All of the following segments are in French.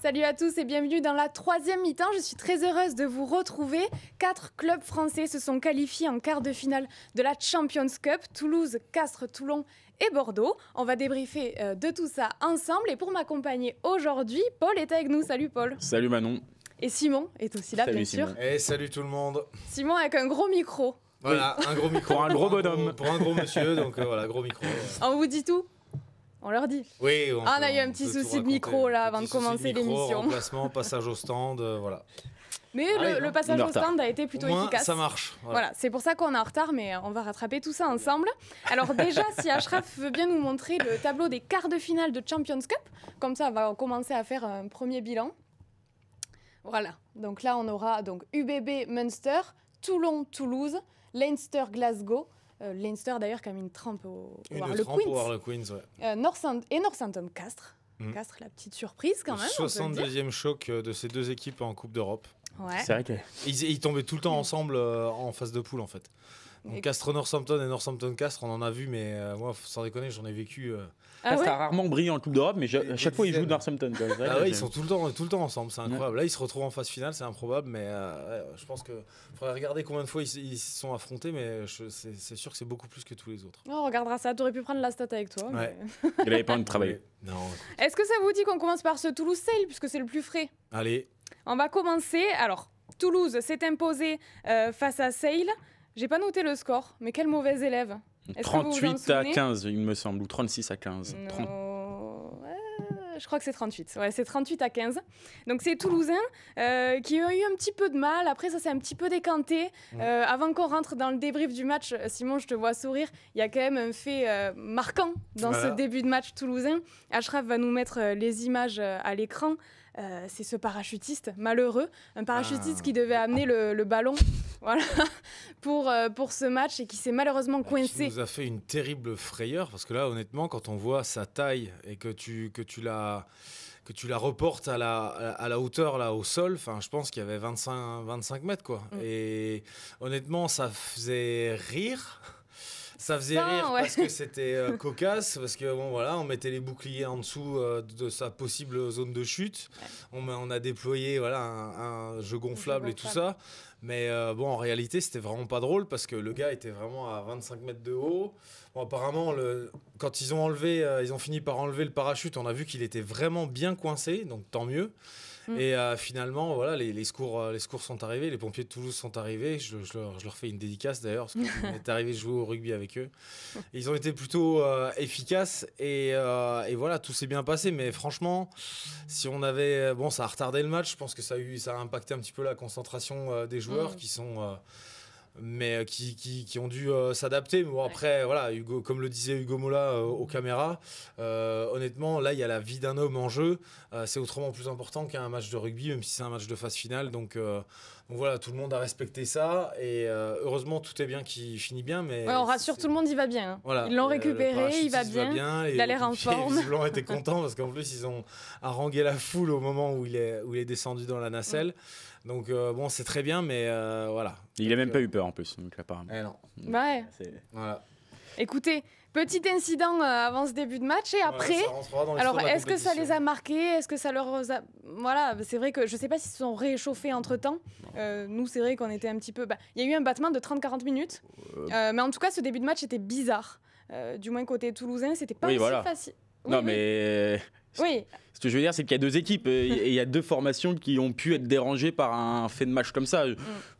Salut à tous et bienvenue dans la troisième mi-temps. Je suis très heureuse de vous retrouver. 4 clubs français se sont qualifiés en quart de finale de la Champions Cup. Toulouse, Castres, Toulon et Bordeaux. On va débriefer de tout ça ensemble. Et pour m'accompagner aujourd'hui, Paul est avec nous. Salut Paul. Salut Manon. Et Simon est aussi là, salut bien Simon. sûr. Et salut tout le monde. Simon avec un gros micro. Voilà, un gros micro. Pour un gros bonhomme. Pour un gros monsieur, donc voilà, gros micro. On vous dit tout? On leur dit. Oui, on a eu un petit souci de micro là avant de commencer l'émission. Remplacement, passage au stand, voilà. Mais le passage au stand a été plutôt efficace. Ça marche. Voilà, c'est pour ça qu'on est en retard, mais on va rattraper tout ça ensemble. Alors déjà, si Achraf veut bien nous montrer le tableau des quarts de finale de Champions Cup, comme ça on va commencer à faire un premier bilan. Voilà, donc là on aura donc UBB Munster, Toulon Toulouse, Leinster Glasgow. Leinster d'ailleurs qui a mis une trempe au Harlequins. Ouais. Northampton Castres. Castres, la petite surprise quand même. 62e choc de ces deux équipes en Coupe d'Europe. Ouais. C'est vrai que... Ils tombaient tout le temps ensemble en phase de poule en fait. Donc Castres-Northampton et Northampton-Castres, on en a vu, mais moi, sans déconner, j'en ai vécu. Castres a rarement brillé en Coupe d'Europe, mais à chaque fois, ils jouent Northampton. Ils sont tout le temps ensemble, c'est incroyable. Là, ils se retrouvent en phase finale, c'est improbable, mais je pense qu'il faudrait regarder combien de fois ils se sont affrontés, mais c'est sûr que c'est beaucoup plus que tous les autres. On regardera ça, t'aurais pu prendre la stat avec toi. Ouais. Mais... Il n'avait pas envie de travailler. Non. Est-ce que ça vous dit qu'on commence par ce Toulouse-Sale, puisque c'est le plus frais? Allez. On va commencer. Alors, Toulouse s'est imposé face à Sale. J'ai pas noté le score, mais quel mauvais élève. 38 à 15, il me semble, ou 36 à 15. Je crois que c'est 38. Ouais, c'est 38 à 15. Donc c'est Toulousains qui ont eu un petit peu de mal. Après, ça s'est un petit peu décanté. Avant qu'on rentre dans le débrief du match, Simon, je te vois sourire. Il y a quand même un fait marquant dans ce début de match toulousain. Achraf va nous mettre les images à l'écran. C'est ce parachutiste malheureux, un parachutiste qui devait amener le ballon voilà, pour ce match et qui s'est malheureusement coincé. Qui nous a fait une terrible frayeur parce que là, honnêtement, quand on voit sa taille et que tu la reportes à la hauteur là au sol, enfin, je pense qu'il y avait 25 mètres quoi. Et honnêtement, ça faisait rire. Ça faisait rire parce que c'était cocasse, parce que bon voilà, on mettait les boucliers en dessous de sa possible zone de chute. Ouais. On a déployé voilà un jeu gonflable et tout ça. Mais bon, en réalité, c'était vraiment pas drôle parce que le gars était vraiment à 25 mètres de haut. Bon, apparemment, quand ils ont fini par enlever le parachute, on a vu qu'il était vraiment bien coincé, donc tant mieux. Et finalement, voilà, les secours sont arrivés, les pompiers de Toulouse sont arrivés. Je leur fais une dédicace d'ailleurs, parce qu'on est arrivé jouer au rugby avec eux. Et ils ont été plutôt efficaces et voilà, tout s'est bien passé. Mais franchement, si on avait... Bon, ça a retardé le match, je pense que ça a impacté un petit peu la concentration des joueurs qui sont... mais qui ont dû s'adapter. Mais bon, après, voilà, Hugo, comme le disait Hugo Mola aux caméras, honnêtement, là, il y a la vie d'un homme en jeu. C'est autrement plus important qu'un match de rugby, même si c'est un match de phase finale. Donc voilà, tout le monde a respecté ça. Et heureusement, tout est bien qui finit bien. Mais on rassure tout le monde, il va bien. Hein. Voilà, ils l'ont récupéré, il va bien. Il a l'air en forme. Les Blancs étaient contents parce qu'en plus, ils ont harangué la foule au moment où il est descendu dans la nacelle. Donc bon, c'est très bien, mais voilà. Il n'a même pas eu peur en plus, donc apparemment. Non. Ouais. Voilà. Écoutez, petit incident avant ce début de match et après. Alors, est-ce que ça les a marqués? Est-ce que ça leur a... Voilà, c'est vrai que je ne sais pas s'ils se sont réchauffés entre-temps. Nous, c'est vrai qu'on était un petit peu... Il y a eu un battement de 30-40 minutes. Mais en tout cas, ce début de match était bizarre. Du moins, côté toulousain, c'était pas aussi facile. Non, mais... Oui. Ce que je veux dire, c'est qu'il y a deux équipes et il y a deux formations qui ont pu être dérangées par un fait de match comme ça.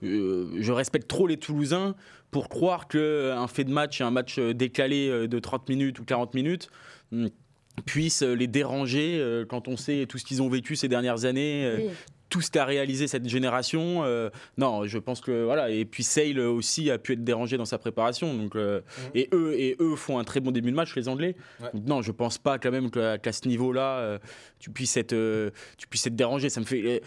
Je respecte trop les Toulousains pour croire qu'un fait de match, un match décalé de 30 minutes ou 40 minutes, puisse les déranger quand on sait tout ce qu'ils ont vécu ces dernières années. Tout ce qu'a réalisé cette génération, non, je pense que voilà. Et puis Sale aussi a pu être dérangé dans sa préparation, donc et eux font un très bon début de match, les Anglais. Ouais. Donc, non, je pense pas quand même qu'à ce niveau-là, tu puisses être dérangé. Ça me fait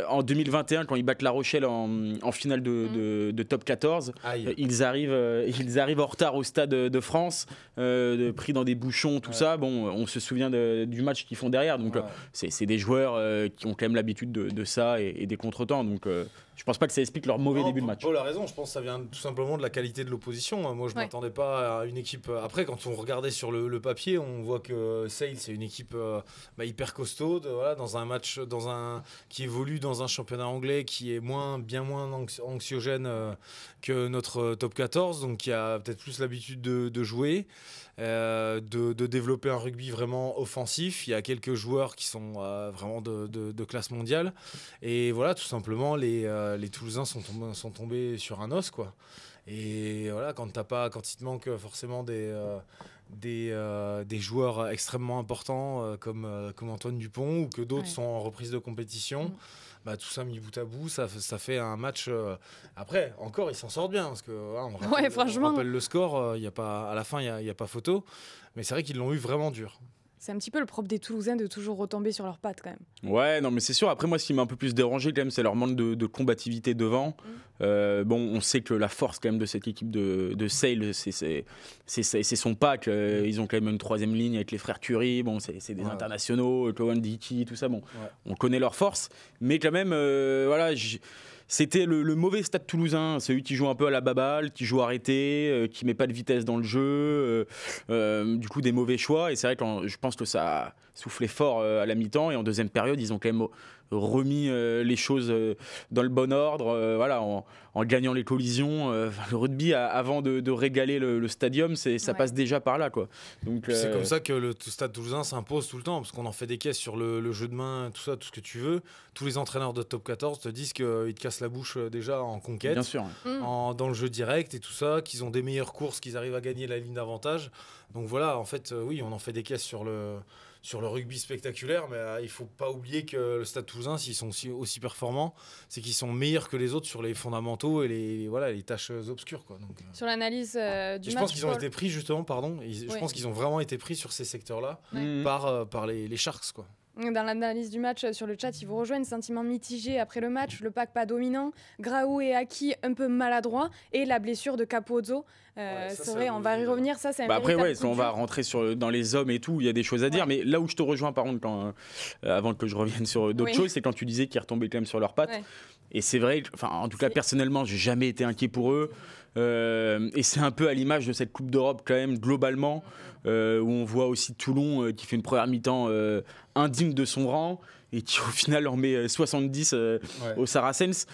en 2021 quand ils battent La Rochelle en finale de top 14, ils arrivent en retard au Stade de France, pris dans des bouchons, tout ça. Bon, on se souvient du match qu'ils font derrière. Donc c'est des joueurs qui ont quand même l'habitude de ça et des contretemps. Donc je pense pas que ça explique leur mauvais début de match. Paul a raison, je pense que ça vient tout simplement de la qualité de l'opposition. Moi, je m'attendais pas à une équipe. Après, quand on regardait sur le papier, on voit que Sale, c'est une équipe hyper costaude, voilà, dans un match qui évolue dans un championnat anglais qui est bien moins anxiogène que notre top 14, donc qui a peut-être plus l'habitude de jouer. De développer un rugby vraiment offensif. Il y a quelques joueurs qui sont vraiment de classe mondiale. Et voilà, tout simplement, les Toulousains sont tombés sur un os, quoi. Et voilà, quand il te manque forcément des joueurs extrêmement importants comme Antoine Dupont ou que d'autres sont en reprise de compétition, tout ça mis bout à bout, ça fait un match. Après, encore, ils s'en sortent bien parce que on rappelle le score. À la fin, il n'y a pas photo. Mais c'est vrai qu'ils l'ont eu vraiment dur. C'est un petit peu le propre des Toulousains de toujours retomber sur leurs pattes quand même. Ouais, non mais c'est sûr. Après moi, ce qui m'a un peu plus dérangé quand même, c'est leur manque de combativité devant. On sait que la force quand même de cette équipe de Sale, c'est son pack. Ils ont quand même une troisième ligne avec les frères Curie. Bon, c'est des internationaux, Cowan Dickey, tout ça. Bon, on connaît leur force, mais quand même, voilà. C'était le mauvais Stade Toulousain, celui qui joue un peu à la baballe, qui joue arrêté, qui met pas de vitesse dans le jeu, du coup des mauvais choix. Et c'est vrai que je pense que ça a soufflé fort à la mi-temps. Et en deuxième période, ils ont quand même remis les choses dans le bon ordre, voilà, en gagnant les collisions. Le rugby, avant de régaler le stadium, ça passe déjà par là, quoi. Donc, c'est comme ça que le Stade Toulousain s'impose tout le temps, parce qu'on en fait des caisses sur le jeu de main, tout ça, tout ce que tu veux. Tous les entraîneurs de top 14 te disent qu'ils te cassent la bouche déjà en conquête, bien sûr, dans le jeu direct et tout ça, qu'ils ont des meilleures courses, qu'ils arrivent à gagner la ligne d'avantage. Donc voilà, en fait, oui, on en fait des caisses sur le rugby spectaculaire, mais il ne faut pas oublier que le Stade Toulousain, s'ils sont aussi performants, c'est qu'ils sont meilleurs que les autres sur les fondamentaux et les tâches obscures, quoi. Donc, sur l'analyse du match. Je pense qu'ils ont été pris, justement, je pense qu'ils ont vraiment été pris sur ces secteurs-là par les Sharks, quoi. Dans l'analyse du match sur le chat, ils vous rejoignent. Sentiment mitigé après le match, le pack pas dominant, Graou et Aki un peu maladroits et la blessure de Capozzo. C'est vrai, on va y revenir. Ça, c'est un après, on va rentrer dans les hommes et tout. Il y a des choses à dire, mais là où je te rejoins, par contre, avant que je revienne sur d'autres choses, c'est quand tu disais qu'ils retombaient quand même sur leurs pattes. Et c'est vrai, en tout cas personnellement, j'ai jamais été inquiet pour eux. Et c'est un peu à l'image de cette Coupe d'Europe quand même globalement, où on voit aussi Toulon qui fait une première mi-temps indigne de son rang et qui au final en met 70 aux Saracens.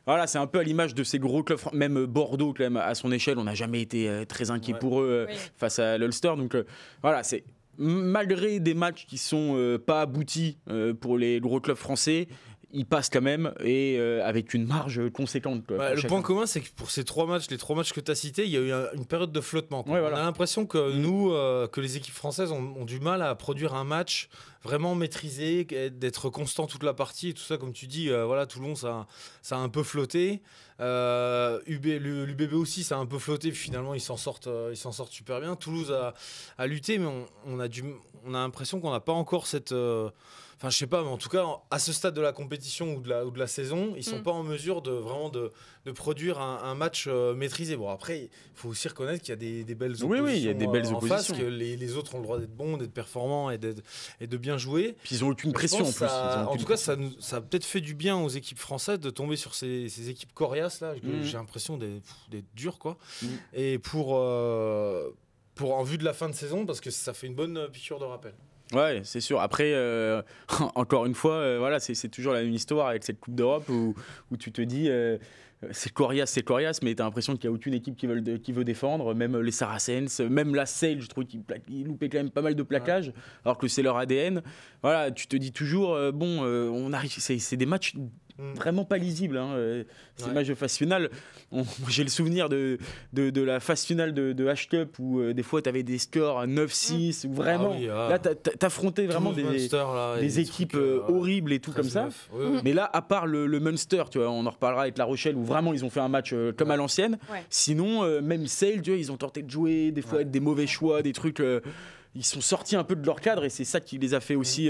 Voilà, c'est un peu à l'image de ces gros clubs, même Bordeaux quand même à son échelle, on n'a jamais été très inquiet pour eux face à l'Ulster. Donc voilà, c'est malgré des matchs qui sont pas aboutis pour les gros clubs français, ils passent quand même et avec une marge conséquente. Le point commun, c'est que pour les 3 matchs que tu as cités, il y a eu une période de flottement. On a l'impression que nous, que les équipes françaises ont du mal à produire un match vraiment maîtrisé, d'être constant toute la partie et tout ça. Comme tu dis, Toulon, ça a un peu flotté. L'UBB aussi, ça a un peu flotté. Puis finalement, ils s'en sortent super bien. Toulouse a lutté, mais on a l'impression qu'on n'a pas encore cette... Enfin, je sais pas, mais en tout cas, à ce stade de la compétition ou de la saison, ils sont pas en mesure de produire un match maîtrisé. Bon, après, il faut aussi reconnaître qu'il y a des belles oppositions. Oui, il y a des belles oppositions. Face, que les autres ont le droit d'être bons, d'être performants et de bien jouer. Puis ils n'ont aucune pression en plus. En tout cas, ça a peut-être fait du bien aux équipes françaises de tomber sur ces équipes coriaces là. J'ai l'impression d'être dures, quoi. Et pour en vue de la fin de saison, parce que ça fait une bonne piqûre de rappel. Ouais, c'est sûr. Après, encore une fois, c'est toujours la même histoire avec cette Coupe d'Europe où tu te dis c'est coriace, mais tu as l'impression qu'il n'y a aucune équipe qui veut défendre, même les Saracens, même la Sale, je trouve qu'ils loupaient quand même pas mal de plaquages, alors que c'est leur ADN. Voilà, tu te dis toujours, on arrive, c'est des matchs vraiment pas lisibles, ces matchs de phase finale. J'ai le souvenir de la phase finale de H-Cup où des fois tu avais des scores à 9-6 où vraiment là t'affrontais vraiment des équipes horribles et tout comme ça. Mais là, à part le Munster, tu vois, on en reparlera avec La Rochelle où vraiment ils ont fait un match comme à l'ancienne. Sinon, même Sale, tu vois, ils ont tenté de jouer des fois avec des mauvais choix, des trucs. Ils sont sortis un peu de leur cadre et c'est ça qui les a fait aussi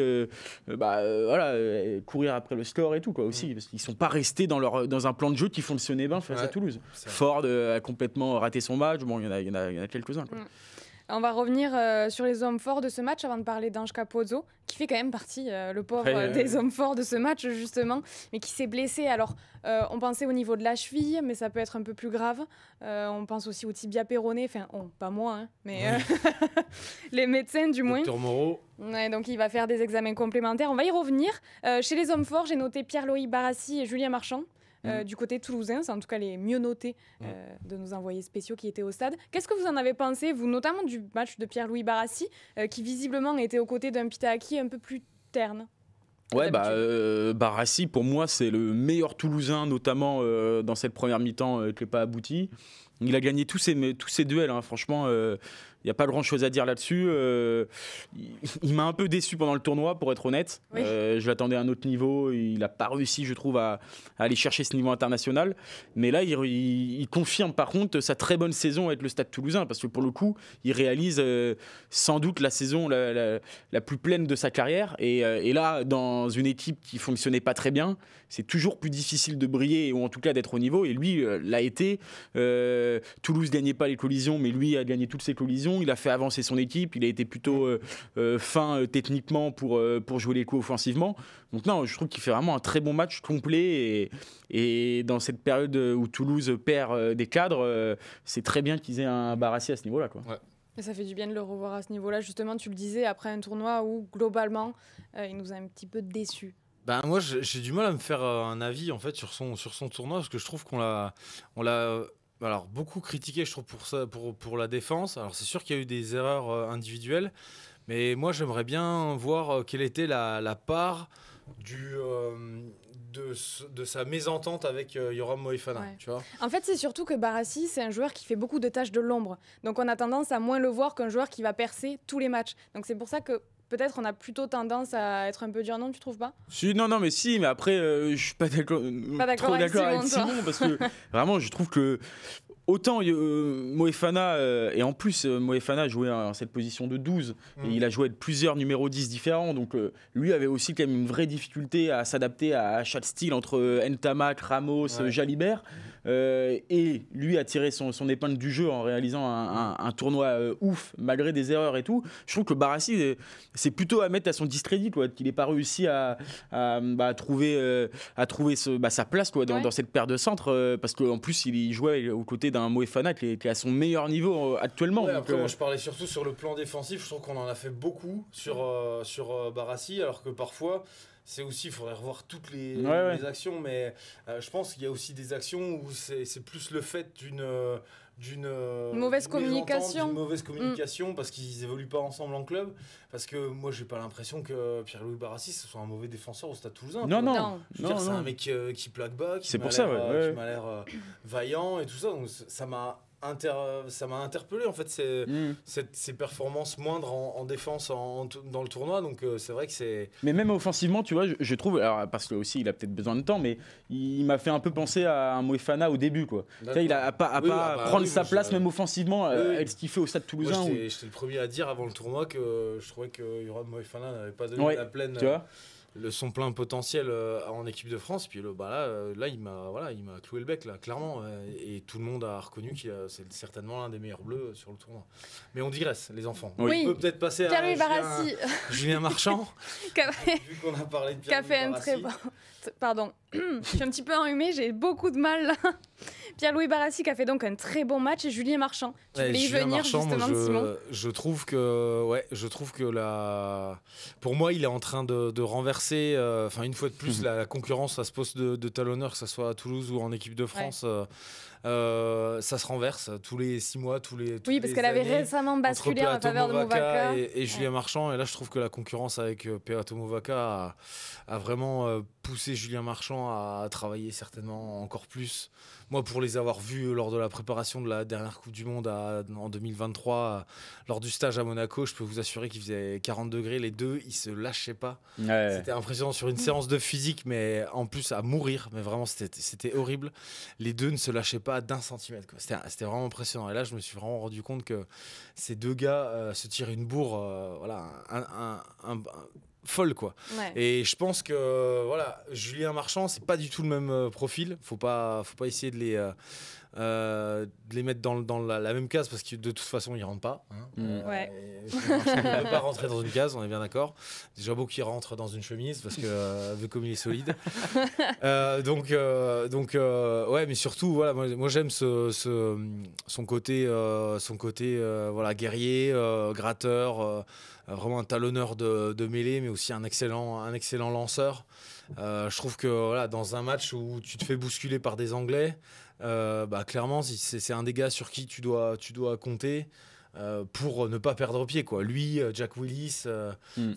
courir après le score et tout, quoi, aussi, parce qu'ils sont pas restés dans un plan de jeu qui fonctionnait bien face à Toulouse. Ford a complètement raté son match. Bon, il y en a quelques-uns, quoi. On va revenir sur les hommes forts de ce match avant de parler d'Ange Capozzo, qui fait quand même partie, le pauvre, des hommes forts de ce match, justement, mais qui s'est blessé. Alors, on pensait au niveau de la cheville, mais ça peut être un peu plus grave. On pense aussi au tibia péroné, enfin, pas moi, hein, mais les médecins, du moins. Docteur Moreau. Ouais, donc, il va faire des examens complémentaires. On va y revenir. Chez les hommes forts, j'ai noté Pierre-Loïc Barassi et Julien Marchand. Du côté toulousain, c'est en tout cas les mieux notés de nos envoyés spéciaux qui étaient au stade. Qu'est-ce que vous en avez pensé, vous, notamment du match de Pierre-Louis Barassi, qui visiblement était aux côtés d'un Pitaaki un peu plus terne? Ouais, Barassi, pour moi, c'est le meilleur Toulousain, notamment dans cette première mi-temps qui n'est pas aboutie. Il a gagné tous ses duels, hein. Franchement, il n'y a pas grand-chose à dire là-dessus. Il m'a un peu déçu pendant le tournoi, pour être honnête. Oui. Je l'attendais à un autre niveau. Il n'a pas réussi, je trouve, à aller chercher ce niveau international. Mais là, il confirme, par contre, sa très bonne saison avec le Stade Toulousain. Parce que, pour le coup, il réalise sans doute la saison la plus pleine de sa carrière. Et là, dans une équipe qui ne fonctionnait pas très bien, c'est toujours plus difficile de briller, ou en tout cas d'être au niveau. Et lui l'a été. Toulouse ne gagnait pas les collisions, mais lui a gagné toutes ses collisions. Il a fait avancer son équipe. Il a été plutôt fin techniquement pour jouer les coups offensivement. Donc non, je trouve qu'il fait vraiment un très bon match complet. Et dans cette période où Toulouse perd des cadres, c'est très bien qu'ils aient un Barassi à ce niveau-là, quoi. Ouais. Et ça fait du bien de le revoir à ce niveau-là. Justement, tu le disais, après un tournoi où, globalement, il nous a un petit peu déçus. Ben, moi, j'ai du mal à me faire un avis en fait sur son tournoi, parce que je trouve qu'on l'a alors, beaucoup critiqué, je trouve, pour ça, pour la défense. Alors, c'est sûr qu'il y a eu des erreurs individuelles, mais moi, j'aimerais bien voir quelle était la part de sa mésentente avec Yoram Moefana. Ouais. Tu vois. En fait, c'est surtout que Barassi, c'est un joueur qui fait beaucoup de tâches de l'ombre. Donc, on a tendance à moins le voir qu'un joueur qui va percer tous les matchs. Donc, c'est pour ça que peut-être on a plutôt tendance à être un peu dur, non, tu trouves pas? Mais après, je suis pas d'accord, trop d'accord avec Simon, parce que vraiment, je trouve que autant Moefana, et en plus Moefana jouait en cette position de 12, et il a joué avec plusieurs numéros 10 différents, donc lui avait aussi quand même une vraie difficulté à s'adapter à chaque style entre Ntamak, Ramos, Jalibert, et lui a tiré son épingle du jeu en réalisant un tournoi ouf, malgré des erreurs et tout. Je trouve que Barassi, c'est plutôt à mettre à son discrédit, quoi, qu'il n'ait pas réussi à trouver sa place, quoi, dans cette paire de centres, parce qu'en plus il jouait aux côtés d'un Moefana qui est à son meilleur niveau actuellement. Ouais, donc, après, moi je parlais surtout sur le plan défensif. Je trouve qu'on en a fait beaucoup sur Barassi, alors que parfois c'est aussi, il faudrait revoir toutes les actions, mais je pense qu'il y a aussi des actions où c'est plus le fait d'une mauvaise communication, parce qu'ils évoluent pas ensemble en club. Parce que moi, j'ai pas l'impression que Pierre-Louis Barassi ce soit un mauvais défenseur au Stade Toulousain. Non. C'est un mec qui plaque bas, qui m'a l'air vaillant et tout ça. Donc ça m'a interpellé en fait ces performances moindres en défense dans le tournoi. Donc c'est vrai que c'est. Mais même offensivement, tu vois, je trouve, alors, parce que aussi il a peut-être besoin de temps, mais il m'a fait un peu penser à un Moefana au début, quoi. Tu sais, il a pas prendre sa place même offensivement avec ce qu'il fait au Stade Toulousain. Moi, j'étais le premier à dire avant le tournoi que je trouvais que Yoram Moefana n'avait pas donné la pleine. Tu vois, son plein potentiel en équipe de France, puis là il m'a cloué le bec là, clairement, et tout le monde a reconnu que c'est certainement l'un des meilleurs bleus sur le tournoi. Mais on digresse, les enfants. Oui. On peut peut-être passer à Julien Marchand, vu qu'on a parlé de Pierre-Louis Barassi. Pardon, je suis un petit peu enrhumée, j'ai beaucoup de mal là. Pierre-Louis Barassi qui a fait donc un très bon match, et Julien Marchand. Tu voulais y venir justement, Simon. Je trouve que pour moi, il est en train de renverser. Une fois de plus, la concurrence à ce poste de talonneur, que ce soit à Toulouse ou en équipe de France. Ça se renverse tous les 6 mois, Oui, parce qu'elle avait récemment basculé en faveur de Movaca et Julien Marchand. Et là, je trouve que la concurrence avec Peato Movaca a vraiment poussé Julien Marchand à travailler certainement encore plus. Moi, pour les avoir vus lors de la préparation de la dernière Coupe du Monde en 2023, lors du stage à Monaco, je peux vous assurer qu'il faisait 40 degrés. Les deux, ils se lâchaient pas. Ouais. C'était impressionnant sur une séance de physique, mais en plus à mourir. Mais vraiment, c'était horrible. Les deux ne se lâchaient pas d'un centimètre, quoi. C'était vraiment impressionnant. Et là, je me suis vraiment rendu compte que ces deux gars se tirent une bourre, folle, quoi. Ouais. Et je pense que Julien Marchand, c'est pas du tout le même profil. Faut pas essayer de les mettre dans la même case parce que de toute façon ils rentrent pas. Ouais. On ne peut pas rentrer dans une case, on est bien d'accord. Déjà beau qu'il rentre dans une chemise parce que vu comme il est solide. Donc ouais, mais surtout voilà, moi j'aime son côté voilà, guerrier, gratteur, vraiment un talonneur de mêlée, mais aussi un excellent lanceur. Je trouve que voilà, dans un match où tu te fais bousculer par des Anglais, clairement c'est un des gars sur qui tu dois compter pour ne pas perdre pied, quoi. Lui, Jack Willis, il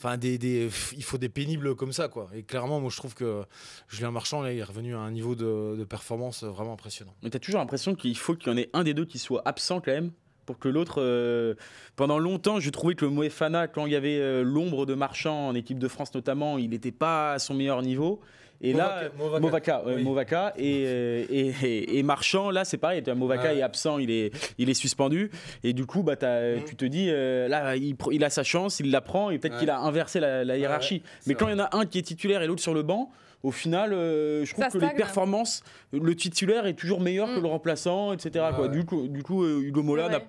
faut des pénibles comme ça, quoi. Et clairement, moi je trouve que Julien Marchand là, il est revenu à un niveau de performance vraiment impressionnant. Mais tu as toujours l'impression qu'il faut qu'il y en ait un des deux qui soit absent quand même pour que l'autre... pendant longtemps, je trouvais que le Moefana, quand il y avait l'ombre de Marchand en équipe de France notamment, il n'était pas à son meilleur niveau. Et Movaka et Marchand, là c'est pareil, Movaka est absent, il est suspendu, et du coup tu te dis là il a sa chance, il la prend, et peut-être qu'il a inversé la hiérarchie. Mais quand il y en a un qui est titulaire et l'autre sur le banc, au final, je trouve que les performances, le titulaire est toujours meilleur que le remplaçant, etc. Quoi. Du coup, Hugo Mola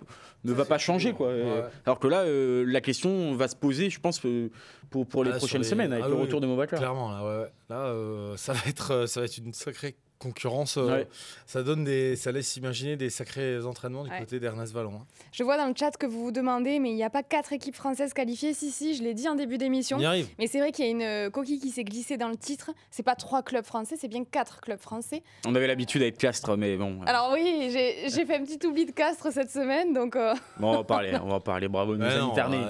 ne va pas changer, quoi. Alors que là, la question va se poser, je pense, pour les prochaines semaines, avec le retour de Movaka. Clairement, là, ça va être une sacrée concurrence. Ça laisse imaginer des sacrés entraînements du côté d'Ernest Vallon. Je vois dans le chat que vous vous demandez, mais il n'y a pas 4 équipes françaises qualifiées. Si, je l'ai dit en début d'émission. Mais c'est vrai qu'il y a une coquille qui s'est glissée dans le titre. C'est pas 3 clubs français, c'est bien 4 clubs français. On avait l'habitude avec Castres, mais bon. Alors oui, j'ai fait un petit oubli de Castres cette semaine, donc. Bon, on va parler. Bravo, nous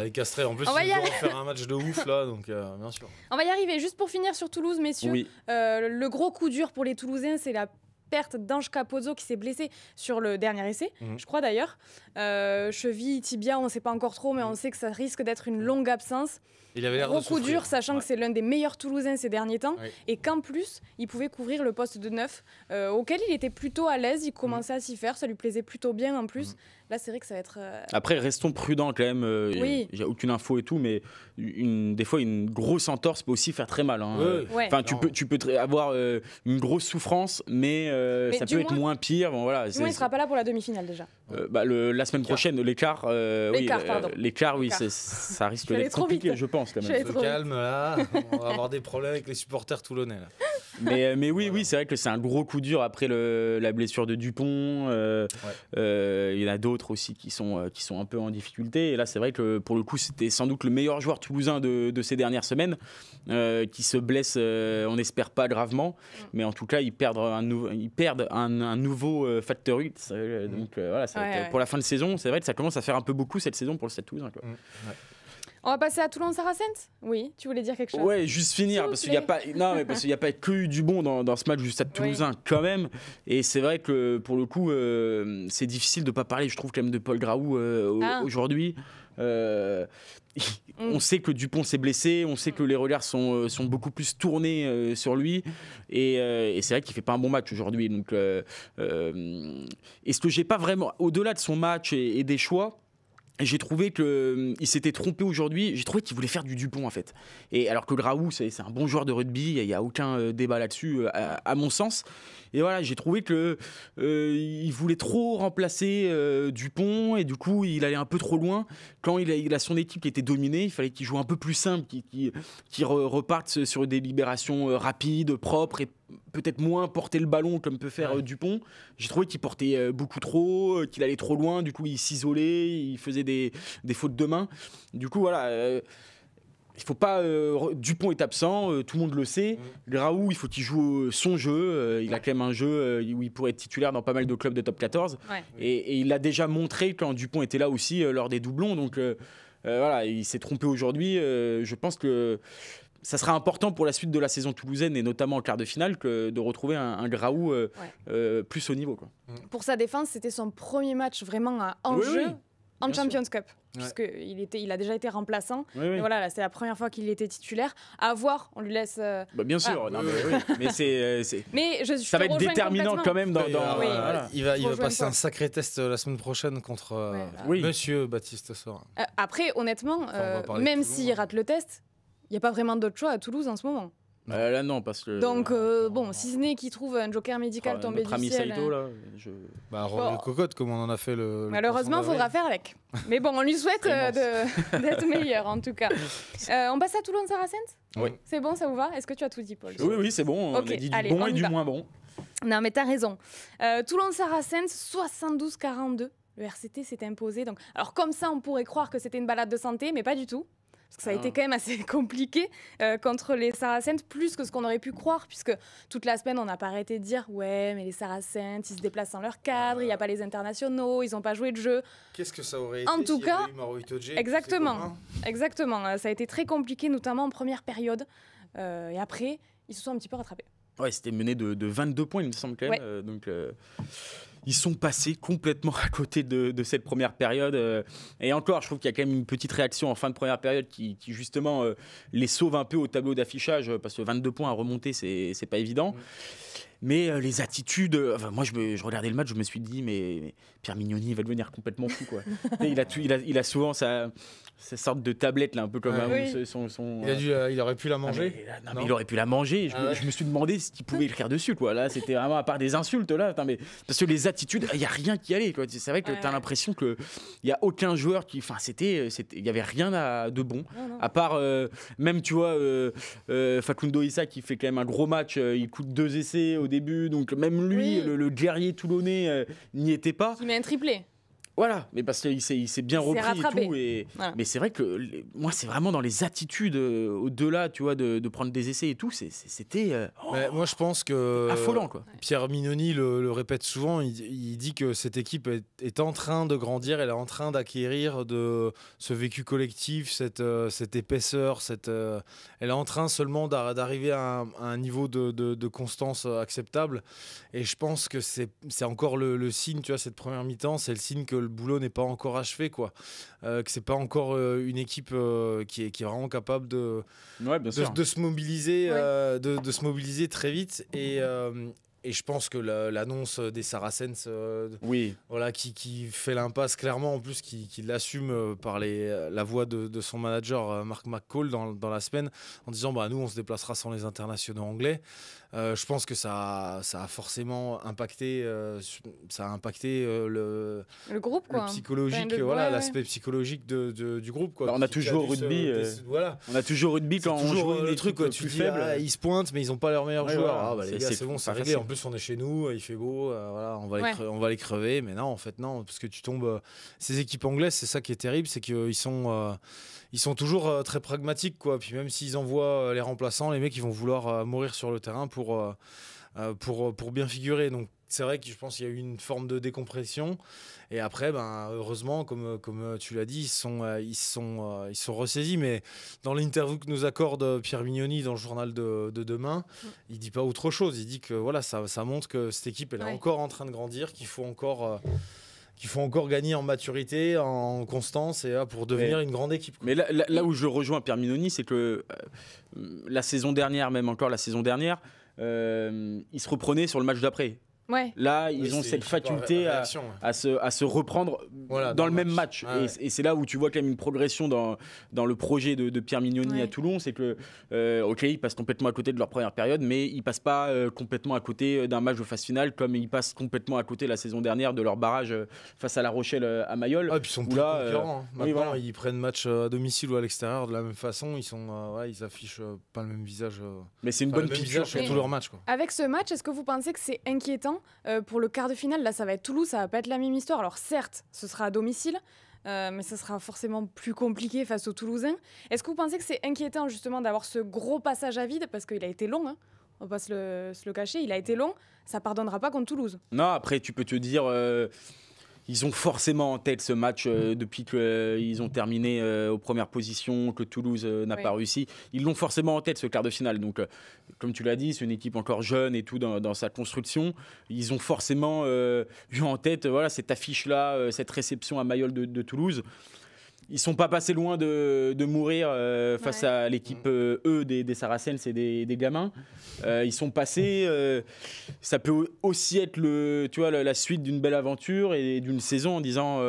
les Castrés, en plus, ils vont faire un match de ouf là, donc bien sûr. On va y arriver. Juste pour finir sur Toulouse, messieurs. Oui. Le gros coup dur pour les Toulousains, c'est la perte d'Ange Capozzo qui s'est blessé sur le dernier essai, je crois d'ailleurs. Cheville, tibia, on ne sait pas encore trop, mais on sait que ça risque d'être une longue absence. Il avait l'air gros coup dur, sachant que c'est l'un des meilleurs Toulousains ces derniers temps, et qu'en plus, il pouvait couvrir le poste de 9, auquel il était plutôt à l'aise, il commençait à s'y faire, ça lui plaisait plutôt bien en plus. Là, c'est vrai que ça va être... Après, restons prudents quand même, il n'y a aucune info et tout, mais des fois, une grosse entorse peut aussi faire très mal. Enfin, tu peux avoir une grosse souffrance, mais ça peut être moins pire. Bon, voilà, il ne sera pas là pour la demi-finale déjà. La semaine prochaine, l'écart, oui, ça risque d'être compliqué, je pense. Quand même. Calme là, on va avoir des problèmes avec les supporters toulonnais là. Mais oui, c'est vrai que c'est un gros coup dur après la blessure de Dupont. Il y en a d'autres aussi qui sont un peu en difficulté. Et là, c'est vrai que pour le coup, c'était sans doute le meilleur joueur toulousain de ces dernières semaines qui se blesse, on n'espère pas gravement, mais en tout cas, ils perdent un nouveau facteur 8. Donc voilà, pour la fin de saison, c'est vrai que ça commence à faire un peu beaucoup cette saison pour le Stade Toulousain. On va passer à Toulon-Saracens. Oui, tu voulais dire quelque chose? Ouais, juste finir, parce qu'il n'y a pas que eu du bon dans ce match du Stade Toulousain quand même. Et c'est vrai que pour le coup, c'est difficile de ne pas parler, je trouve, quand même de Paul Graou aujourd'hui. On sait que Dupont s'est blessé, on sait que les regards sont beaucoup plus tournés sur lui, et c'est vrai qu'il fait pas un bon match aujourd'hui. Donc, est-ce que j'ai pas vraiment, au-delà de son match et des choix, j'ai trouvé qu'il s'était trompé aujourd'hui. J'ai trouvé qu'il voulait faire du Dupont en fait. Et alors que Graou, c'est un bon joueur de rugby, il n'y a aucun débat là-dessus, à mon sens. Et voilà, j'ai trouvé qu'il voulait trop remplacer Dupont, et du coup, il allait un peu trop loin. Quand il a son équipe qui était dominée, il fallait qu'il joue un peu plus simple, qu'il reparte sur des libérations rapides, propres, et peut-être moins porter le ballon comme peut faire Dupont. J'ai trouvé qu'il portait beaucoup trop, qu'il allait trop loin, du coup il s'isolait, il faisait des fautes de main. Du coup voilà, il faut pas... Dupont est absent, tout le monde le sait. Graou, il faut qu'il joue son jeu. Il a quand même un jeu où il pourrait être titulaire dans pas mal de clubs de top 14. Et il l'a déjà montré quand Dupont était là aussi lors des doublons. Donc voilà, il s'est trompé aujourd'hui. Je pense que ça sera important pour la suite de la saison toulousaine, et notamment en quart de finale, de retrouver un Graou plus haut niveau, quoi. Pour sa défense, c'était son premier match vraiment en jeu en Champions Cup, puisqu'il a déjà été remplaçant. Et voilà, là, c'est la première fois qu'il était titulaire. À voir, on lui laisse... bien sûr, mais ça va être déterminant quand même. Il va passer un sacré test la semaine prochaine contre Monsieur Baptiste Sorin. Après, honnêtement, même s'il rate le test, il n'y a pas vraiment d'autre choix à Toulouse en ce moment. Là, non, parce que. Donc, si ce n'est qu'il trouve un joker médical tombé notre du ami ciel. Saito, là, Le cocotte, comme on en a fait le. Malheureusement, il faudra faire avec. Mais bon, on lui souhaite d'être meilleur, en tout cas. On passe à Toulon-Saracens ? Oui. C'est bon, ça vous va ? Est-ce que tu as tout dit, Paul ? Oui, c'est bon. Okay, on a dit allez, du bon et du moins bon. Non, mais t'as raison. Toulon-Saracens, 72-42. Le RCT s'est imposé. Donc, alors, comme ça, on pourrait croire que c'était une balade de santé, mais pas du tout. Parce que ça a été quand même assez compliqué contre les Saracens, plus que ce qu'on aurait pu croire, puisque toute la semaine, on n'a pas arrêté de dire « Ouais, mais les Saracens, ils se déplacent dans leur cadre, il n'y a pas les internationaux, ils n'ont pas joué de jeu. » Qu'est-ce que ça aurait été en tout cas, exactement. Ça a été très compliqué, notamment en première période. Et après, ils se sont un petit peu rattrapés. Ouais, c'était mené de 22 points, il me semble quand même. Ils sont passés complètement à côté de cette première période. Et encore, je trouve qu'il y a quand même une petite réaction en fin de première période qui justement les sauve un peu au tableau d'affichage, parce que 22 points à remonter, c'est pas évident. Mais les attitudes, moi je regardais le match, je me suis dit mais Pierre Mignoni il va devenir complètement fou quoi. il a souvent sa sorte de tablette là, un peu comme il aurait pu la manger. Mais il aurait pu la manger. Je me suis demandé ce qu'il pouvait écrire dessus quoi. Là c'était vraiment à part des insultes là. Parce que les attitudes, il y a rien qui allait quoi. C'est vrai que t'as l'impression que il y a aucun joueur qui, il y avait rien de bon. Non. À part même tu vois Facundo Issa qui fait quand même un gros match. Il coûte 2 essais au début, donc même lui, le guerrier toulonnais, n'y était pas. Il met un triplé. Voilà, mais parce qu'il s'est bien repris rattrapé. Et tout. Voilà. Mais c'est vrai que moi, c'est vraiment dans les attitudes au-delà, tu vois, de prendre des essais et tout. C'était. Moi, je pense que. Affolant, quoi. Pierre Mignoni le répète souvent. Il dit que cette équipe est en train de grandir. Elle est en train d'acquérir de ce vécu collectif, cette épaisseur. Elle est en train seulement d'arriver à un niveau de constance acceptable. Et je pense que c'est encore le signe, tu vois, cette première mi-temps, c'est le signe que le boulot n'est pas encore achevé, quoi. Que c'est pas encore une équipe qui est vraiment capable de se mobiliser, de se mobiliser très vite. Et je pense que l'annonce des Saracens, qui fait l'impasse clairement, en plus qui l'assume par la voix de son manager Mark McCall dans la semaine, en disant nous on se déplacera sans les internationaux anglais. Je pense que ça a forcément impacté, le groupe, quoi. Le psychologique, l'aspect psychologique du groupe, quoi. On a toujours rugby. On a toujours rugby quand on joue le truc, quoi. Tu dis ils se pointent, mais ils n'ont pas leurs meilleurs joueurs. Les gars, c'est bon, c'est réglé. En plus, on est chez nous, il fait beau, on va les crever. Mais non, en fait, non, parce que tu tombes. Ces équipes anglaises, c'est ça qui est terrible, c'est qu'ils sont toujours très pragmatiques, quoi. Puis même s'ils envoient les remplaçants, les mecs ils vont vouloir mourir sur le terrain pour bien figurer. Donc c'est vrai que je pense qu'il y a eu une forme de décompression. Et après, heureusement, comme tu l'as dit, ils sont ressaisis. Mais dans l'interview que nous accorde Pierre Mignoni dans le journal de demain, il dit pas autre chose. Il dit que ça montre que cette équipe elle est encore en train de grandir, qu'il faut encore gagner en maturité, en constance, et pour devenir une grande équipe, quoi. Mais là où je rejoins Pierre Mignoni, c'est que la saison dernière, il se reprenait sur le match d'après. Ouais. Là, ils ont cette faculté à se reprendre dans le même match. Et c'est là où tu vois quand même une progression dans le projet de Pierre Mignoni à Toulon. C'est que, ils passent complètement à côté de leur première période, mais ils passent pas complètement à côté d'un match de phase finale, comme ils passent complètement à côté la saison dernière de leur barrage face à La Rochelle à Mayol. Et puis ils sont plus concurrents. Maintenant, ils prennent match à domicile ou à l'extérieur de la même façon. Ils affichent pas le même visage. Mais c'est une bonne picture sur tous leurs matchs, quoi. Avec ce match, est-ce que vous pensez que c'est inquiétant pour le quart de finale? Là, ça va être Toulouse, ça va pas être la même histoire. Alors certes, ce sera à domicile, mais ça sera forcément plus compliqué face aux Toulousains. Est-ce que vous pensez que c'est inquiétant justement d'avoir ce gros passage à vide, parce qu'il a été long, on va pas se le cacher, il a été long, ça pardonnera pas contre Toulouse. Non, après tu peux te dire... Ils ont forcément en tête ce match depuis qu'ils ont terminé aux premières positions, que Toulouse n'a pas réussi. Ils l'ont forcément en tête, ce quart de finale. Donc, comme tu l'as dit, c'est une équipe encore jeune et tout dans sa construction. Ils ont forcément eu en tête cette affiche-là, cette réception à Mayol de Toulouse. ils sont pas passés loin de mourir face à l'équipe des Saracens et des gamins. Ils sont passés. Ça peut aussi être la suite d'une belle aventure et d'une saison en disant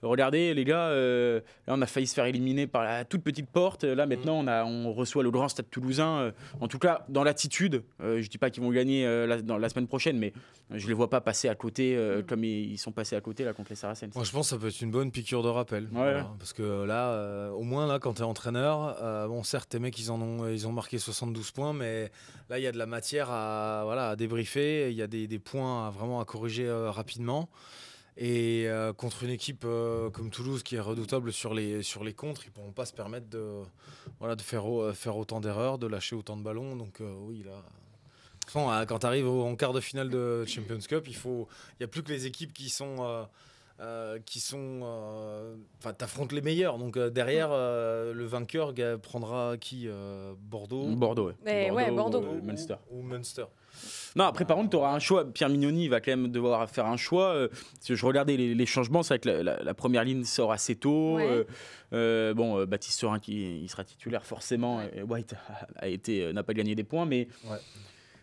regardez les gars, là on a failli se faire éliminer par la toute petite porte. Là maintenant on reçoit le grand Stade Toulousain. En tout cas dans l'attitude. Je dis pas qu'ils vont gagner la semaine prochaine, mais je les vois pas passer à côté comme ils sont passés à côté là contre les Saracens. Moi je pense que ça peut être une bonne piqûre de rappel. Voilà, parce que là, au moins là, quand tu es entraîneur, bon certes tes mecs ils ont marqué 72 points, mais là il y a de la matière à débriefer, il y a des points vraiment à corriger rapidement. Et contre une équipe comme Toulouse qui est redoutable sur les contres, ils ne pourront pas se permettre de faire autant d'erreurs, de lâcher autant de ballons. Donc oui là. Quand tu arrives en quart de finale de Champions Cup, il n'y a plus que les équipes qui sont t'affrontes les meilleurs. Donc derrière, le vainqueur prendra qui Bordeaux. Bordeaux. Bordeaux. Ou Munster. Non, après, par contre, tu auras un choix. Pierre Mignoni, il va quand même devoir faire un choix. Je regardais les changements. C'est vrai que la première ligne sort assez tôt. Baptiste Serin, il sera titulaire forcément. Ouais. White n'a pas gagné des points, mais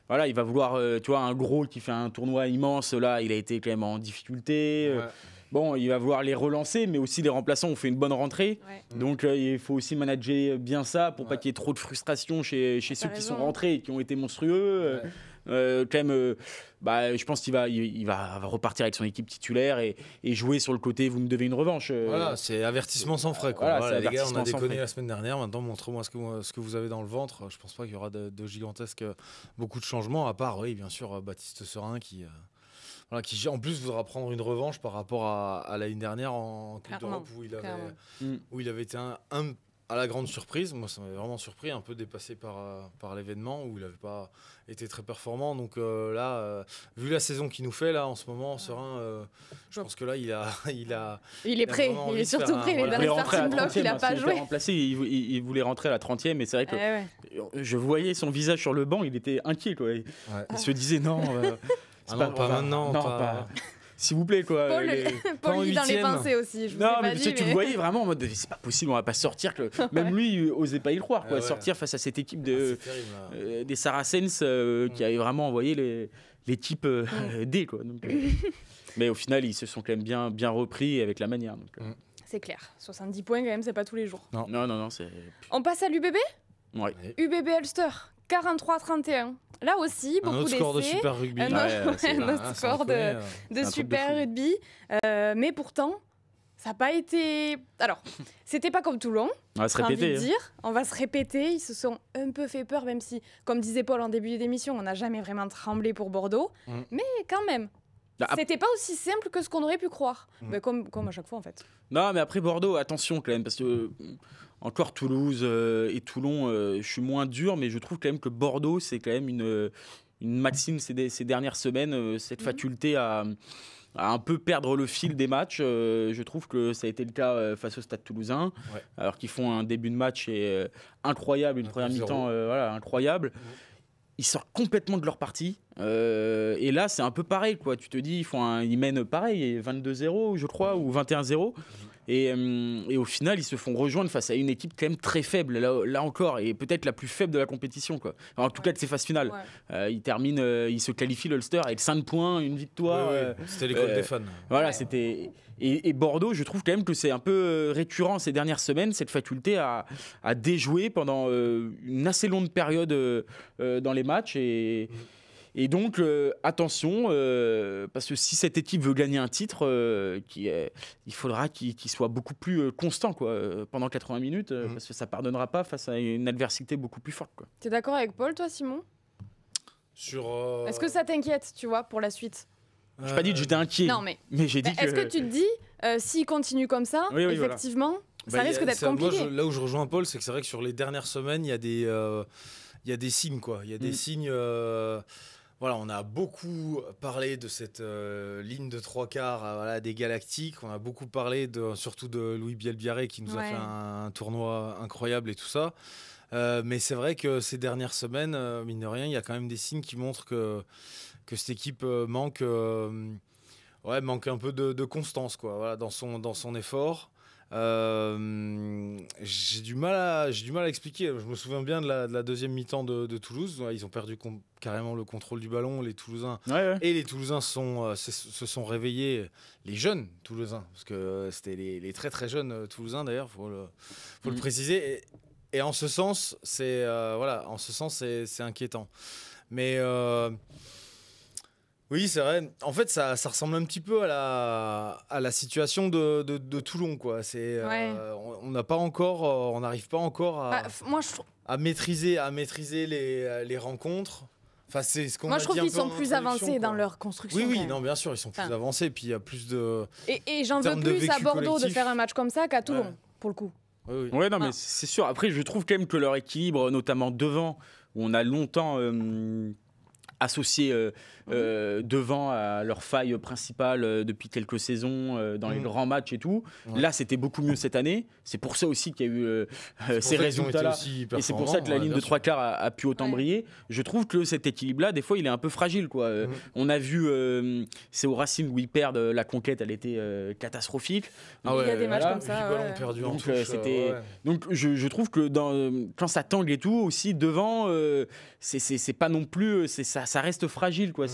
voilà, il va vouloir, un gros qui fait un tournoi immense. Là, il a été quand même en difficulté. Bon, il va vouloir les relancer, mais aussi les remplaçants ont fait une bonne rentrée. Donc, il faut aussi manager bien ça pour pas qu'il y ait trop de frustration chez ceux qui sont rentrés et qui ont été monstrueux. Je pense qu'il va repartir avec son équipe titulaire et jouer sur le côté vous me devez une revanche. Voilà, c'est avertissement sans frais. Les gars, on a déconné la semaine dernière. Maintenant, montrez-moi ce que vous avez dans le ventre. Je pense pas qu'il y aura de gigantesques beaucoup de changements, à part, oui, bien sûr, Baptiste Serin qui en plus voudra prendre une revanche par rapport à l'année dernière en Coupe d'Europe où il avait été à la grande surprise. Moi, ça m'avait vraiment surpris, un peu dépassé par l'événement où il n'avait pas été très performant. Donc vu la saison qu'il nous fait là en ce moment, Serin, je pense que là il est prêt. Il est surtout prêt. Les derniers starting blocks, il n'a pas joué. Il voulait rentrer à la 30e, et c'est vrai que je voyais son visage sur le banc, il était inquiet, quoi. Il se disait non. Pas maintenant. S'il vous plaît, quoi. Paul lit dans les pensées aussi. Tu le voyais vraiment en mode c'est pas possible, on va pas sortir. Même lui osait pas y croire, quoi. Sortir face à cette équipe des Saracens qui avait vraiment envoyé l'équipe D, quoi. Donc, mais au final, ils se sont quand même bien repris avec la manière. Donc, c'est clair. 70 points, quand même, c'est pas tous les jours. Non, c'est. On passe à l'UBB ? Ouais. UBB Ulster. 43-31. Là aussi, beaucoup d'essais. Un autre score de Super Rugby. Un autre score de Super Rugby. Mais pourtant, ça n'a pas été... Alors, c'était pas comme Toulon. On va se répéter. On va se répéter. Ils se sont un peu fait peur, même si, comme disait Paul en début d'émission, on n'a jamais vraiment tremblé pour Bordeaux. Mais quand même, c'était pas aussi simple que ce qu'on aurait pu croire. Mais comme à chaque fois, en fait. Non, mais après Bordeaux, attention quand même, parce que... Encore Toulouse et Toulon, je suis moins dur, mais je trouve quand même que Bordeaux, c'est quand même une maxime ces dernières semaines, cette faculté à un peu perdre le fil des matchs. Je trouve que ça a été le cas face au Stade Toulousain, alors qu'ils font un début de match incroyable, une première mi-temps incroyable. Ils sortent complètement de leur partie. Et là, c'est un peu pareil, quoi. Tu te dis, ils mènent pareil, 22-0, je crois, ou 21-0. Et au final, ils se font rejoindre face à une équipe quand même très faible, là encore, et peut-être la plus faible de la compétition, quoi. Enfin, en tout cas, de ces phases finales. Ils se qualifient l'Ulster avec 5 points, une victoire. C'était l'école des fans. Voilà, c'était... Et Bordeaux, je trouve quand même que c'est un peu récurrent ces dernières semaines, cette faculté à déjouer pendant une assez longue période dans les matchs. Et donc, attention, parce que si cette équipe veut gagner un titre, il faudra qu'il soit beaucoup plus constant, quoi, pendant 80 minutes, parce que ça ne pardonnera pas face à une adversité beaucoup plus forte, quoi. Tu es d'accord avec Paul, toi, Simon ? Est-ce que ça t'inquiète, tu vois, pour la suite ? Je n'ai pas dit que j'étais inquiet, mais j'ai dit Est-ce que tu te dis, s'il continue comme ça, effectivement, ça risque d'être compliqué. Moi, là où je rejoins Paul, c'est que c'est vrai que sur les dernières semaines, il y a des signes, quoi. Il y a des signes... on a beaucoup parlé de cette ligne de 3/4 des Galactiques. On a beaucoup parlé surtout de Louis Bielbiarré qui nous a fait un tournoi incroyable et tout ça. Mais c'est vrai que ces dernières semaines, mine de rien, il y a quand même des signes qui montrent que cette équipe manque un peu de constance, quoi, voilà, dans son effort. J'ai du mal à expliquer. Je me souviens bien de la deuxième mi-temps de Toulouse. Ils ont perdu carrément le contrôle du ballon, les Toulousains. Et les Toulousains se sont réveillés, les jeunes Toulousains, parce que c'était les très très jeunes Toulousains d'ailleurs, faut le préciser. Et en ce sens, c'est inquiétant. Mais oui, c'est vrai. En fait, ça ressemble un petit peu à la situation de Toulon, quoi. On n'arrive pas encore à maîtriser les rencontres. Enfin, c'est ce qu'on Moi, je trouve qu'ils sont plus avancés dans leur construction. Oui, non, bien sûr, ils sont plus avancés. Puis il y a plus de. Et j'en veux plus à Bordeaux collectif. de faire un match comme ça qu'à Toulon, pour le coup. Oui. Ouais, non, mais c'est sûr. Après, je trouve quand même que leur équilibre, notamment devant, où on a longtemps associé devant à leur faille principale depuis quelques saisons dans les grands matchs et tout. Ouais. Là, c'était beaucoup mieux cette année. C'est pour ça aussi qu'il y a eu ces résultats-là. Et c'est pour ça que la ligne de 3/4 a pu autant briller. Je trouve que cet équilibre-là, des fois, il est un peu fragile, quoi. On a vu, c'est au Racing où ils perdent la conquête, elle était catastrophique. Il y a des matchs comme ça. Perdu en donc, touche, donc je trouve que quand ça tangue et tout, aussi devant, c'est pas non plus, ça reste fragile, quoi.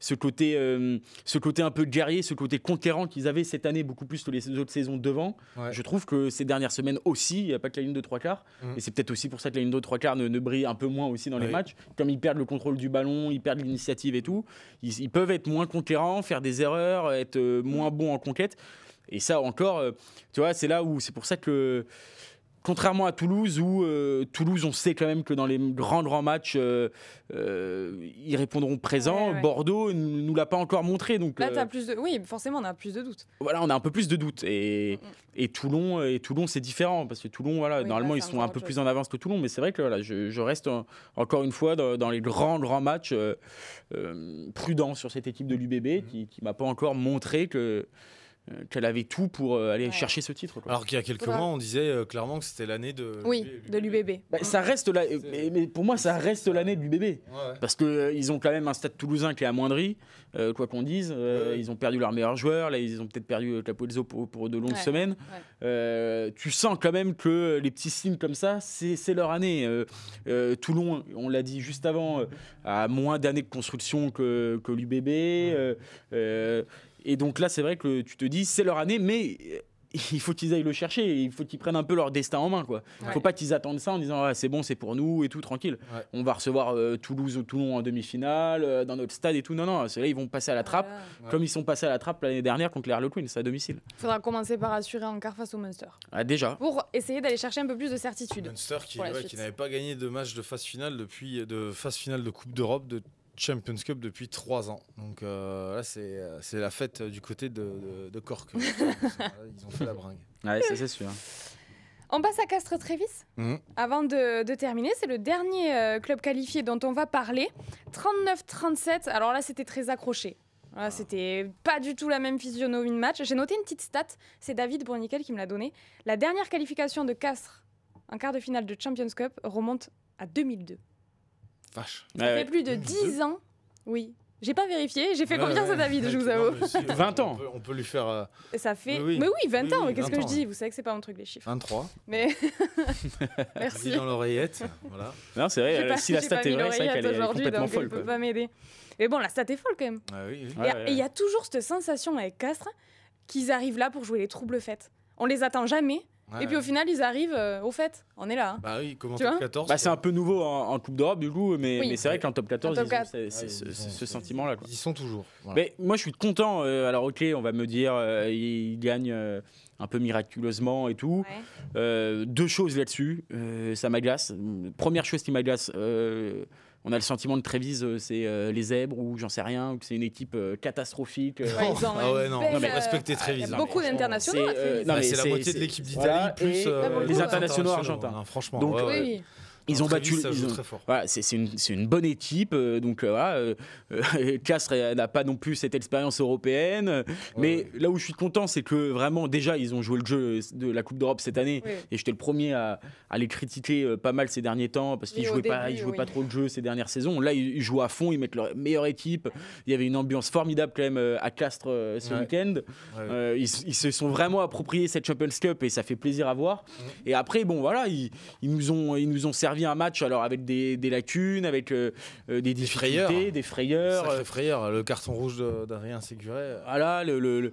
Ce côté un peu guerrier, ce côté conquérant qu'ils avaient cette année beaucoup plus que les autres saisons devant. Je trouve que ces dernières semaines aussi, il n'y a pas que la ligne de 3/4. Et c'est peut-être aussi pour ça que la ligne de 3/4 ne brille un peu moins aussi dans les matchs. Comme ils perdent le contrôle du ballon, ils perdent l'initiative et tout, ils peuvent être moins conquérants, faire des erreurs, être moins bons en conquête. Et ça encore, tu vois, c'est là où c'est pour ça que contrairement à Toulouse, où Toulouse, on sait quand même que dans les grands matchs, ils répondront présents. Bordeaux ne nous l'a pas encore montré. Donc, là, t'as plus de... Oui, forcément, on a plus de doutes. Voilà, on a un peu plus de doutes. Et Toulon, c'est différent. Parce que Toulon, normalement, ils sont un peu plus en avance que Toulon. Mais c'est vrai que je reste encore une fois dans les grands matchs prudent sur cette équipe de l'UBB qui ne m'a pas encore montré qu'elle avait tout pour aller chercher ce titre, quoi. Alors qu'il y a quelques mois, on disait clairement que c'était l'année de l'UBB. Ça reste mais pour moi, ça reste l'année de l'UBB. Parce qu'ils ont quand même un stade toulousain qui est amoindri, quoi qu'on dise. Ils ont perdu leur meilleur joueur. Là, ils ont peut-être perdu Capozzo pour de longues semaines. Tu sens quand même que les petits signes comme ça, c'est leur année. Toulon, on l'a dit juste avant, a moins d'années de construction que l'UBB. Et donc là, c'est vrai que tu te dis, c'est leur année, mais il faut qu'ils aillent le chercher. Il faut qu'ils prennent un peu leur destin en main, quoi. Il ne faut pas qu'ils attendent ça en disant c'est bon, c'est pour nous et tout, tranquille. On va recevoir Toulouse ou Toulon en demi-finale, dans notre stade et tout. Non, c'est là, ils vont passer à la trappe, comme ils sont passés à la trappe l'année dernière contre les Harlequins, à domicile. Il faudra commencer par assurer en quart face au Munster. Déjà. Pour essayer d'aller chercher un peu plus de certitude. Munster qui n'avait pas gagné de match de phase finale de Coupe d'Europe, de Champions Cup depuis 3 ans. Donc là, c'est la fête du côté de Cork. Ils ont fait la bringue. Ouais, ça c'est sûr. On passe à Castres-Trévis. Avant de terminer, c'est le dernier club qualifié dont on va parler. 39-37. Alors là, c'était très accroché. Voilà, c'était pas du tout la même physionomie de match. J'ai noté une petite stat. C'est David Bruniquel qui me l'a donné. La dernière qualification de Castres en quart de finale de Champions Cup remonte à 2002. Vache. Ça fait plus de 10 ans. Oui. J'ai pas vérifié, j'ai fait confiance à David, je vous avoue. 20 ans. On peut lui faire. Ça fait. Mais oui, 20 ans, mais qu'est-ce que je dis ? Vous savez que c'est pas mon truc, les chiffres. 23. Mais. Merci. Dis dans l'oreillette. Voilà. Non, c'est vrai, si la stat est vraie, c'est vrai qu'elle est complètement folle. Elle peut pas m'aider. Mais bon, la stat est folle quand même. Et il y a toujours cette sensation avec Castres qu'ils arrivent là pour jouer les troubles fêtes. On les attend jamais. Et puis au final, ils arrivent au fait. On est là. Bah oui, comme en top 14. C'est un peu nouveau en Coupe d'Europe, du coup, mais c'est vrai qu'en top 14, ils ont ce sentiment-là, quoi. Ils y sont toujours. Voilà. Mais moi, je suis content. Alors, ok, on va me dire, ils gagnent un peu miraculeusement et tout. 2 choses là-dessus, ça m'agace. Première chose qui m'agace, on a le sentiment de Trévise, c'est les zèbres ou j'en sais rien, ou que c'est une équipe catastrophique. Mais respectez Trévise. Il y a beaucoup d'internationaux. C'est la moitié de l'équipe d'Italie, plus les internationaux argentins. Franchement. Donc, Ils ont battu. Ça joue très fort. Voilà, c'est une bonne équipe. Donc voilà, Castres n'a pas non plus cette expérience européenne. Mais là où je suis content, c'est que vraiment, déjà, ils ont joué le jeu de la Coupe d'Europe cette année. Oui. Et j'étais le premier à les critiquer pas mal ces derniers temps parce qu'ils jouaient pas trop le jeu ces dernières saisons. Là, ils jouent à fond, ils mettent leur meilleure équipe. Il y avait une ambiance formidable quand même à Castres ce week-end. Ils se sont vraiment appropriés cette Champions Cup et ça fait plaisir à voir. Et après, bon, voilà, ils nous ont servi un match alors avec des lacunes, avec des difficultés, des frayeurs. Sacré frayeur, le carton rouge d'Adrien Séguré. Voilà,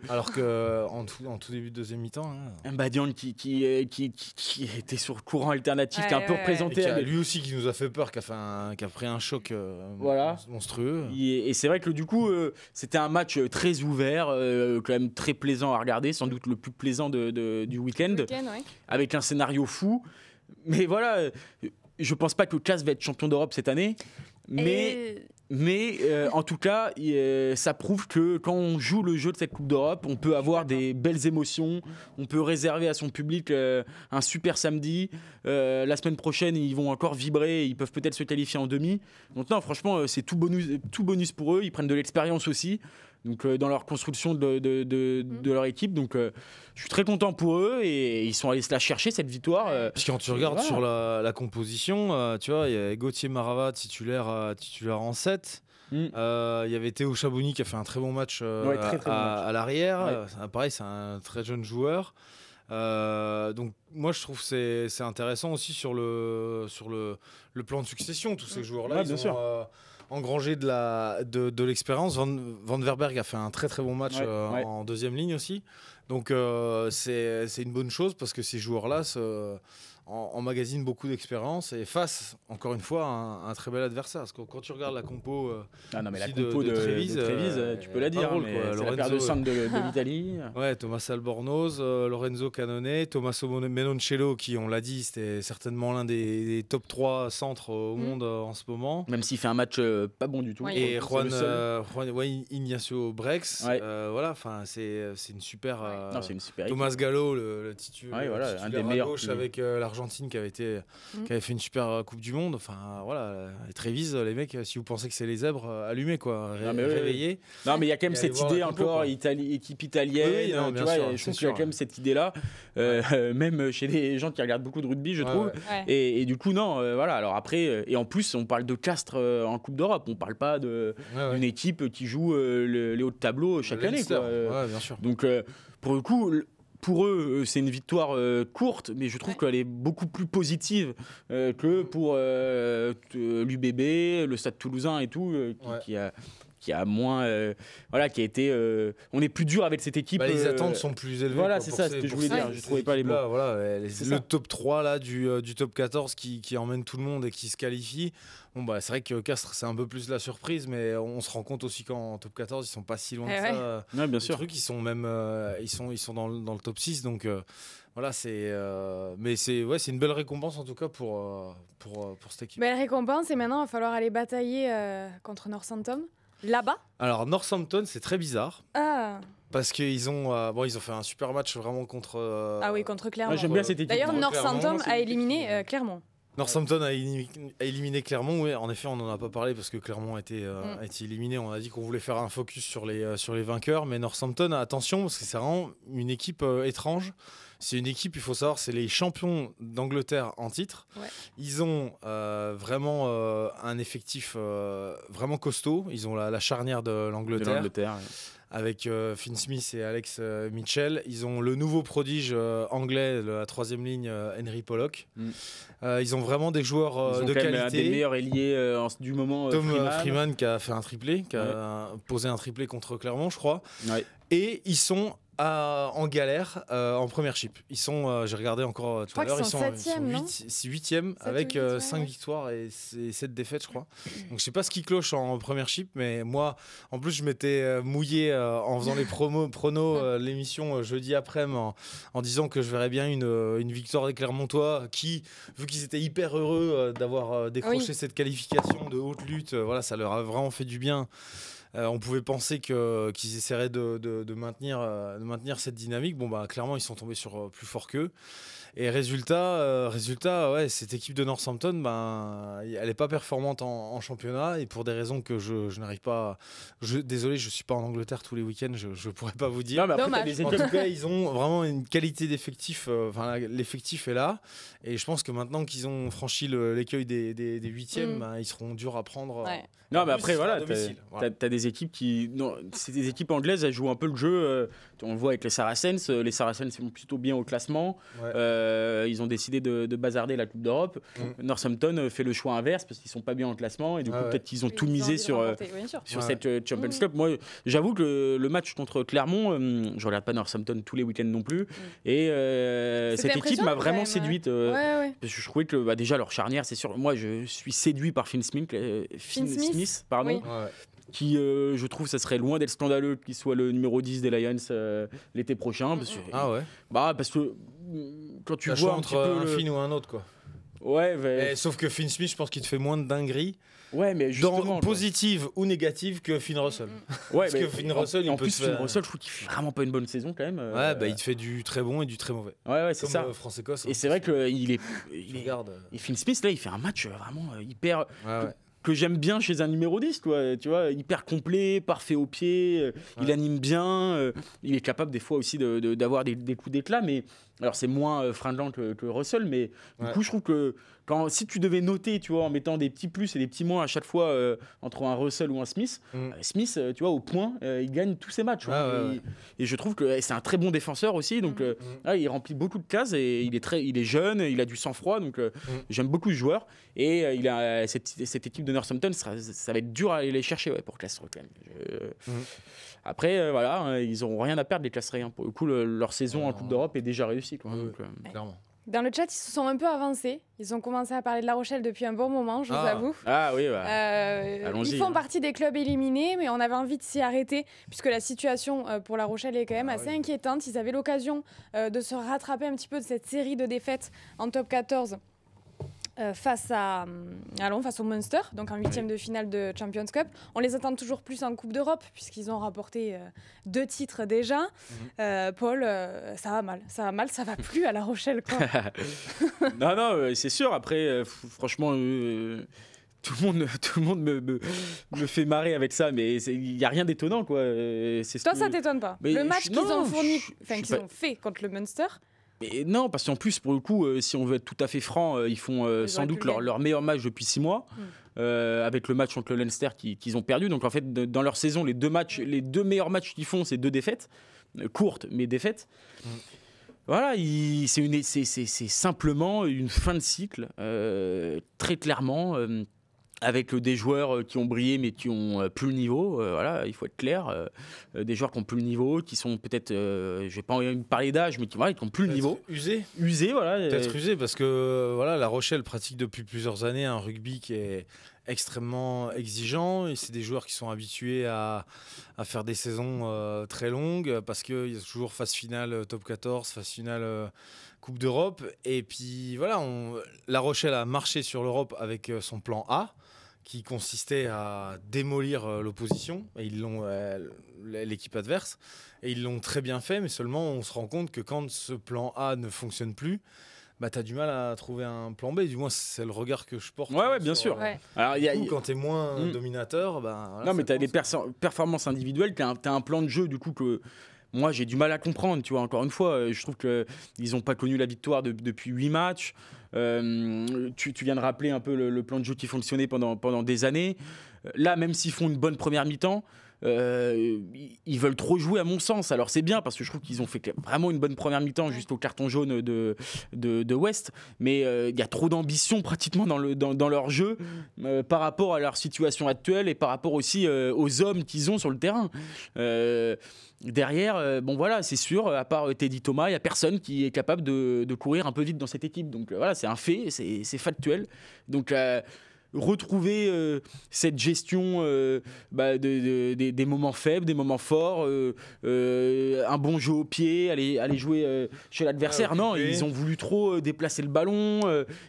alors qu'en tout début de deuxième mi-temps. Un Badian qui était sur le courant alternatif, qui est un peu représenté. Lui aussi qui nous a fait peur, qui a pris un choc monstrueux. Et c'est vrai que du coup, c'était un match très ouvert, quand même très plaisant à regarder, sans doute le plus plaisant du week-end, avec un scénario fou. Mais voilà, je pense pas que Castres va être champion d'Europe cette année, mais en tout cas, ça prouve que quand on joue le jeu de cette Coupe d'Europe, on peut avoir des belles émotions, on peut réserver à son public un super samedi. La semaine prochaine, ils vont encore vibrer, ils peuvent peut-être se qualifier en demi. Donc non, franchement, c'est tout bonus pour eux, ils prennent de l'expérience aussi. Donc dans leur construction de leur équipe, donc je suis très content pour eux et ils sont allés se la chercher cette victoire. Puis quand tu regardes sur la composition, tu vois, il y a Gauthier Marava titulaire en 7. Il y avait Théo Chabouni qui a fait un très bon match à l'arrière. Pareil, c'est un très jeune joueur. Donc moi je trouve que c'est intéressant aussi sur le plan de succession. Tous ces joueurs-là, ils ont engrangé de l'expérience. Van Verberg a fait un très très bon match en deuxième ligne aussi. Donc c'est une bonne chose parce que ces joueurs-là emmagasinent beaucoup d'expérience et face, encore une fois, à un très bel adversaire. Parce que quand tu regardes la compo, la compo de Trévise, tu peux la dire. C'est la paire de centre de l'Italie. Ouais, Thomas Albornoz, Lorenzo Canone, Tommaso Menoncello, qui, on l'a dit, c'était certainement l'un des top 3 centres au monde en ce moment. Même s'il fait un match pas bon du tout. Et Juan Ignacio Brex. Voilà, c'est une super. C'est une super Thomas Gallo, le titulaire, un des meilleurs gauche avec l'Argentine qui avait fait une super Coupe du Monde. Enfin voilà, les Trévise, les mecs, si vous pensez que c'est les zèbres, allumez quoi, réveillez. Non mais il y a quand même cette idée encore équipe italienne. Tu vois, je trouve qu'il y a quand même cette idée là, même chez des gens qui regardent beaucoup de rugby, je trouve. Et du coup non, voilà. Alors après, et en plus on parle de Castres en Coupe d'Europe, on parle pas d'une équipe qui joue les hauts de tableau chaque année. Bien sûr. Donc pour le coup. Pour eux, c'est une victoire courte, mais je trouve qu'elle est beaucoup plus positive que pour l'UBB, le Stade Toulousain et tout, qui a moins, qui a été. On est plus dur avec cette équipe. Les attentes sont plus élevées. Voilà, c'est ça ce que je voulais dire. Je trouvais pas les mots. Le top 3 là, du top 14 qui emmène tout le monde et qui se qualifie. Bon, c'est vrai que Castres, c'est un peu plus la surprise, mais on se rend compte aussi qu'en top 14, ils sont pas si loin de ça. Bien sûr. Trucs, ils sont même ils sont dans le top 6. Donc voilà, mais c'est une belle récompense en tout cas pour cette équipe. Belle récompense, et maintenant, il va falloir aller batailler contre Northampton. Là-bas ? Alors Northampton, c'est très bizarre. Parce qu'ils ont fait un super match vraiment contre contre Clermont. J'aime bien cette équipe. D'ailleurs, Northampton a éliminé Clermont. Northampton a éliminé Clermont. Oui, en effet, on n'en a pas parlé parce que Clermont a été éliminé. On a dit qu'on voulait faire un focus sur les vainqueurs. Mais Northampton, attention, parce que c'est vraiment une équipe étrange. C'est une équipe, il faut savoir, c'est les champions d'Angleterre en titre. Ils ont vraiment un effectif vraiment costaud. Ils ont la charnière de l'Angleterre. Avec Finn Smith et Alex Mitchell. Ils ont le nouveau prodige anglais de la troisième ligne, Henry Pollock. Ils ont vraiment des joueurs de qualité. Un des meilleurs ailiers du moment. Tom Freeman qui a fait un triplé, qui a posé un triplé contre Clermont, je crois. Et ils sont en galère en première chip. Ils sont, j'ai regardé encore tout à l'heure, ils sont 8e avec 5 victoires et 7 défaites, je crois. Donc je sais pas ce qui cloche en première chip, mais moi, en plus, je m'étais mouillé en faisant les pronos l'émission jeudi après-midi en disant que je verrais bien une victoire des Clermontois qui, vu qu'ils étaient hyper heureux d'avoir décroché cette qualification de haute lutte, ça leur a vraiment fait du bien. On pouvait penser qu'ils essaieraient de maintenir cette dynamique. Bon, bah, clairement, ils sont tombés sur plus fort qu'eux. Et résultat, ouais, cette équipe de Northampton, ben, elle n'est pas performante en championnat. Et pour des raisons que je n'arrive pas... Désolé, je ne suis pas en Angleterre tous les week-ends, je ne pourrais pas vous dire. Non, mais après, en tout cas, ils ont vraiment une qualité d'effectif. L'effectif est là. Et je pense que maintenant qu'ils ont franchi l'écueil des huitièmes, ben, ils seront durs à prendre. Ouais. Non, mais après, voilà, t'as des équipes qui... Non, c'est des équipes anglaises, elles jouent un peu le jeu. On le voit avec les Saracens. Les Saracens sont plutôt bien au classement. Ouais. Ils ont décidé de bazarder la Coupe d'Europe. Northampton fait le choix inverse parce qu'ils sont pas bien en classement. Et du coup, peut-être qu'ils ont tout misé sur cette Champions Cup. Moi, j'avoue que le match contre Clermont, je regarde pas Northampton tous les week-ends non plus. Et cette équipe m'a vraiment séduite. Parce que je trouvais que déjà, leur charnière, c'est sûr. Moi, je suis séduit par Finn Smith. Pardon, qui je trouve ça serait loin d'être scandaleux qu'il soit le numéro 10 des Lions l'été prochain parce que quand tu vois entre un Finn ou un autre quoi. Sauf que Finn Smith, je pense qu'il te fait moins de dingueries. Ouais, mais justement, positive ou négative que Finn Russell. Parce que Finn Russell, Finn Russell, je trouve qu'il fait vraiment pas une bonne saison quand même. Il te fait du très bon et du très mauvais. C'est ça. France-Écosse. Et c'est vrai qu'il est. Et Finn Smith là, il fait un match vraiment hyper. Que j'aime bien chez un numéro 10, tu vois, hyper complet, parfait au pied, il anime bien, il est capable des fois aussi d'avoir des coups d'éclat, mais alors c'est moins fringant que Russell, mais du coup je trouve que si tu devais noter, tu vois, en mettant des petits plus et des petits moins à chaque fois entre un Russell ou un Smith, Smith, tu vois, au point, il gagne tous ses matchs. Et je trouve que c'est un très bon défenseur aussi, donc il remplit beaucoup de cases et il est jeune, il a du sang-froid, donc j'aime beaucoup ce joueur. Et il a cette équipe de Northampton, ça va être dur à aller les chercher pour classer quand même. Après, voilà, ils n'auront rien à perdre les classeries. Pour le coup, leur saison en Coupe d'Europe est déjà réussie. Clairement. Dans le chat, ils se sont un peu avancés. Ils ont commencé à parler de La Rochelle depuis un bon moment, je vous avoue. Ah oui, ils font partie des clubs éliminés, mais on avait envie de s'y arrêter, puisque la situation pour La Rochelle est quand même assez inquiétante. Ils avaient l'occasion de se rattraper un petit peu de cette série de défaites en top 14. Face au Munster, donc en huitième de finale de Champions Cup. On les attend toujours plus en Coupe d'Europe, puisqu'ils ont rapporté 2 titres déjà. Paul, ça va mal, ça va plus à La Rochelle, quoi. non, c'est sûr. Après, franchement... Tout le monde me fait marrer avec ça, mais il n'y a rien d'étonnant, quoi. Toi, ça t'étonne pas? Le match qu'ils ont ont fait contre le Munster. Mais non, parce qu'en plus, pour le coup, si on veut être tout à fait franc, ils font sans doute leur meilleur match depuis 6 mois, avec le match contre le Leinster qu'ils ont perdu. Donc en fait, dans leur saison, les 2 meilleurs matchs qu'ils font, c'est 2 défaites, courtes, mais défaites. Voilà, c'est simplement une fin de cycle, très clairement. Avec des joueurs qui ont brillé mais qui ont plus le niveau, voilà, il faut être clair, des joueurs qui ont plus le niveau, qui sont peut-être, je vais pas parler d'âge, mais qui ont plus le niveau. Usés, voilà. Peut-être usés parce que voilà, La Rochelle pratique depuis plusieurs années un rugby qui est extrêmement exigeant et c'est des joueurs qui sont habitués à faire des saisons très longues parce qu'il y a toujours phase finale top 14, phase finale Coupe d'Europe et puis voilà, La Rochelle a marché sur l'Europe avec son plan A qui consistait à démolir l'opposition et ils l'ont l'équipe adverse et ils l'ont très bien fait, mais seulement on se rend compte que quand ce plan A ne fonctionne plus, tu as du mal à trouver un plan B. Du moins, c'est le regard que je porte. Ouais, bien sûr. Alors, quand tu es moins dominateur... voilà, non, mais tu as des performances individuelles, tu as un plan de jeu du coup que... Moi, j'ai du mal à comprendre, tu vois. Encore une fois, je trouve qu'ils n'ont pas connu la victoire depuis 8 matchs. Tu viens de rappeler un peu le plan de jeu qui fonctionnait pendant des années. Là, même s'ils font une bonne première mi-temps, ils veulent trop jouer à mon sens. Alors c'est bien parce que je trouve qu'ils ont fait vraiment une bonne première mi-temps juste au carton jaune de West, mais il y a trop d'ambition pratiquement dans leur jeu par rapport à leur situation actuelle et par rapport aussi aux hommes qu'ils ont sur le terrain. Derrière, bon voilà, c'est sûr, à part Teddy Thomas, il n'y a personne qui est capable de courir un peu vite dans cette équipe. Donc voilà, c'est un fait, c'est factuel. Donc retrouver cette gestion des moments faibles, des moments forts, un bon jeu au pied, aller jouer chez l'adversaire. Non, ils ont voulu trop déplacer le ballon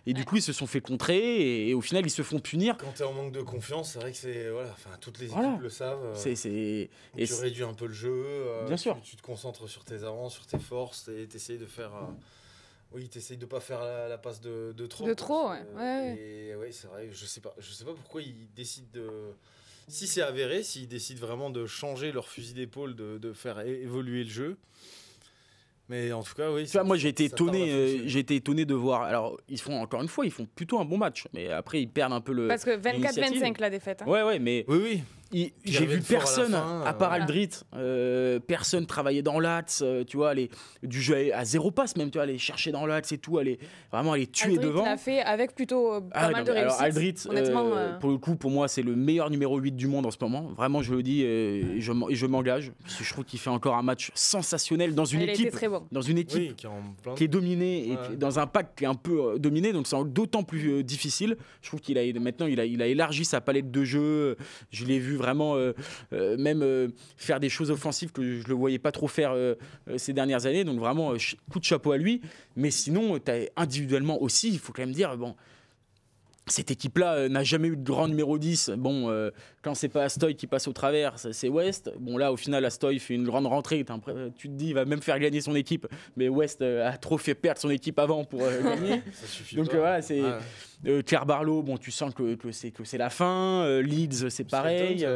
et du coup ils se sont fait contrer et au final ils se font punir. Quand tu es en manque de confiance, c'est vrai que toutes les équipes le savent. Tu réduis un peu le jeu, bien sûr. Tu te concentres sur tes avances, sur tes forces et tu essayes de faire... t'essayes de pas faire la passe de trop. De trop, Et c'est vrai, je sais pas pourquoi ils décident de... Si c'est avéré, s'ils décident vraiment de changer leur fusil d'épaule, de faire évoluer le jeu. Mais en tout cas, oui. Tu vois, moi, j'ai été étonné de voir. Alors, ils font plutôt un bon match. Mais après, ils perdent un peu le. Parce que 24-25 la défaite. Hein. Ouais, mais. Oui. J'ai vu personne, à part Aldrit, personne travailler dans l'axe, tu vois, du jeu à 0 passe même, tu vois, aller chercher dans l'axe et tout, aller tuer Aldrit devant. l'a fait avec plutôt pas mal de réussite. Alors Aldrit, pour le coup, pour moi, c'est le meilleur numéro 8 du monde en ce moment. Vraiment, je le dis et je m'engage. Parce que je trouve qu'il fait encore un match sensationnel dans une équipe, qui est dominée et dans un pack qui est un peu dominé, donc c'est d'autant plus difficile. Je trouve qu'il a élargi sa palette de jeu. Je l'ai vu vraiment même faire des choses offensives que je ne le voyais pas trop faire ces dernières années, donc vraiment coup de chapeau à lui. Mais sinon individuellement aussi, il faut quand même dire cette équipe-là n'a jamais eu de grand numéro 10. Quand c'est pas Astoy qui passe au travers, c'est West. Là, au final, Astoy fait une grande rentrée. Tu te dis, il va même faire gagner son équipe. Mais West a trop fait perdre son équipe avant pour gagner. Ça suffit donc pas. voilà, c'est Claire Barlow. Tu sens que c'est la fin. Leeds, c'est pareil.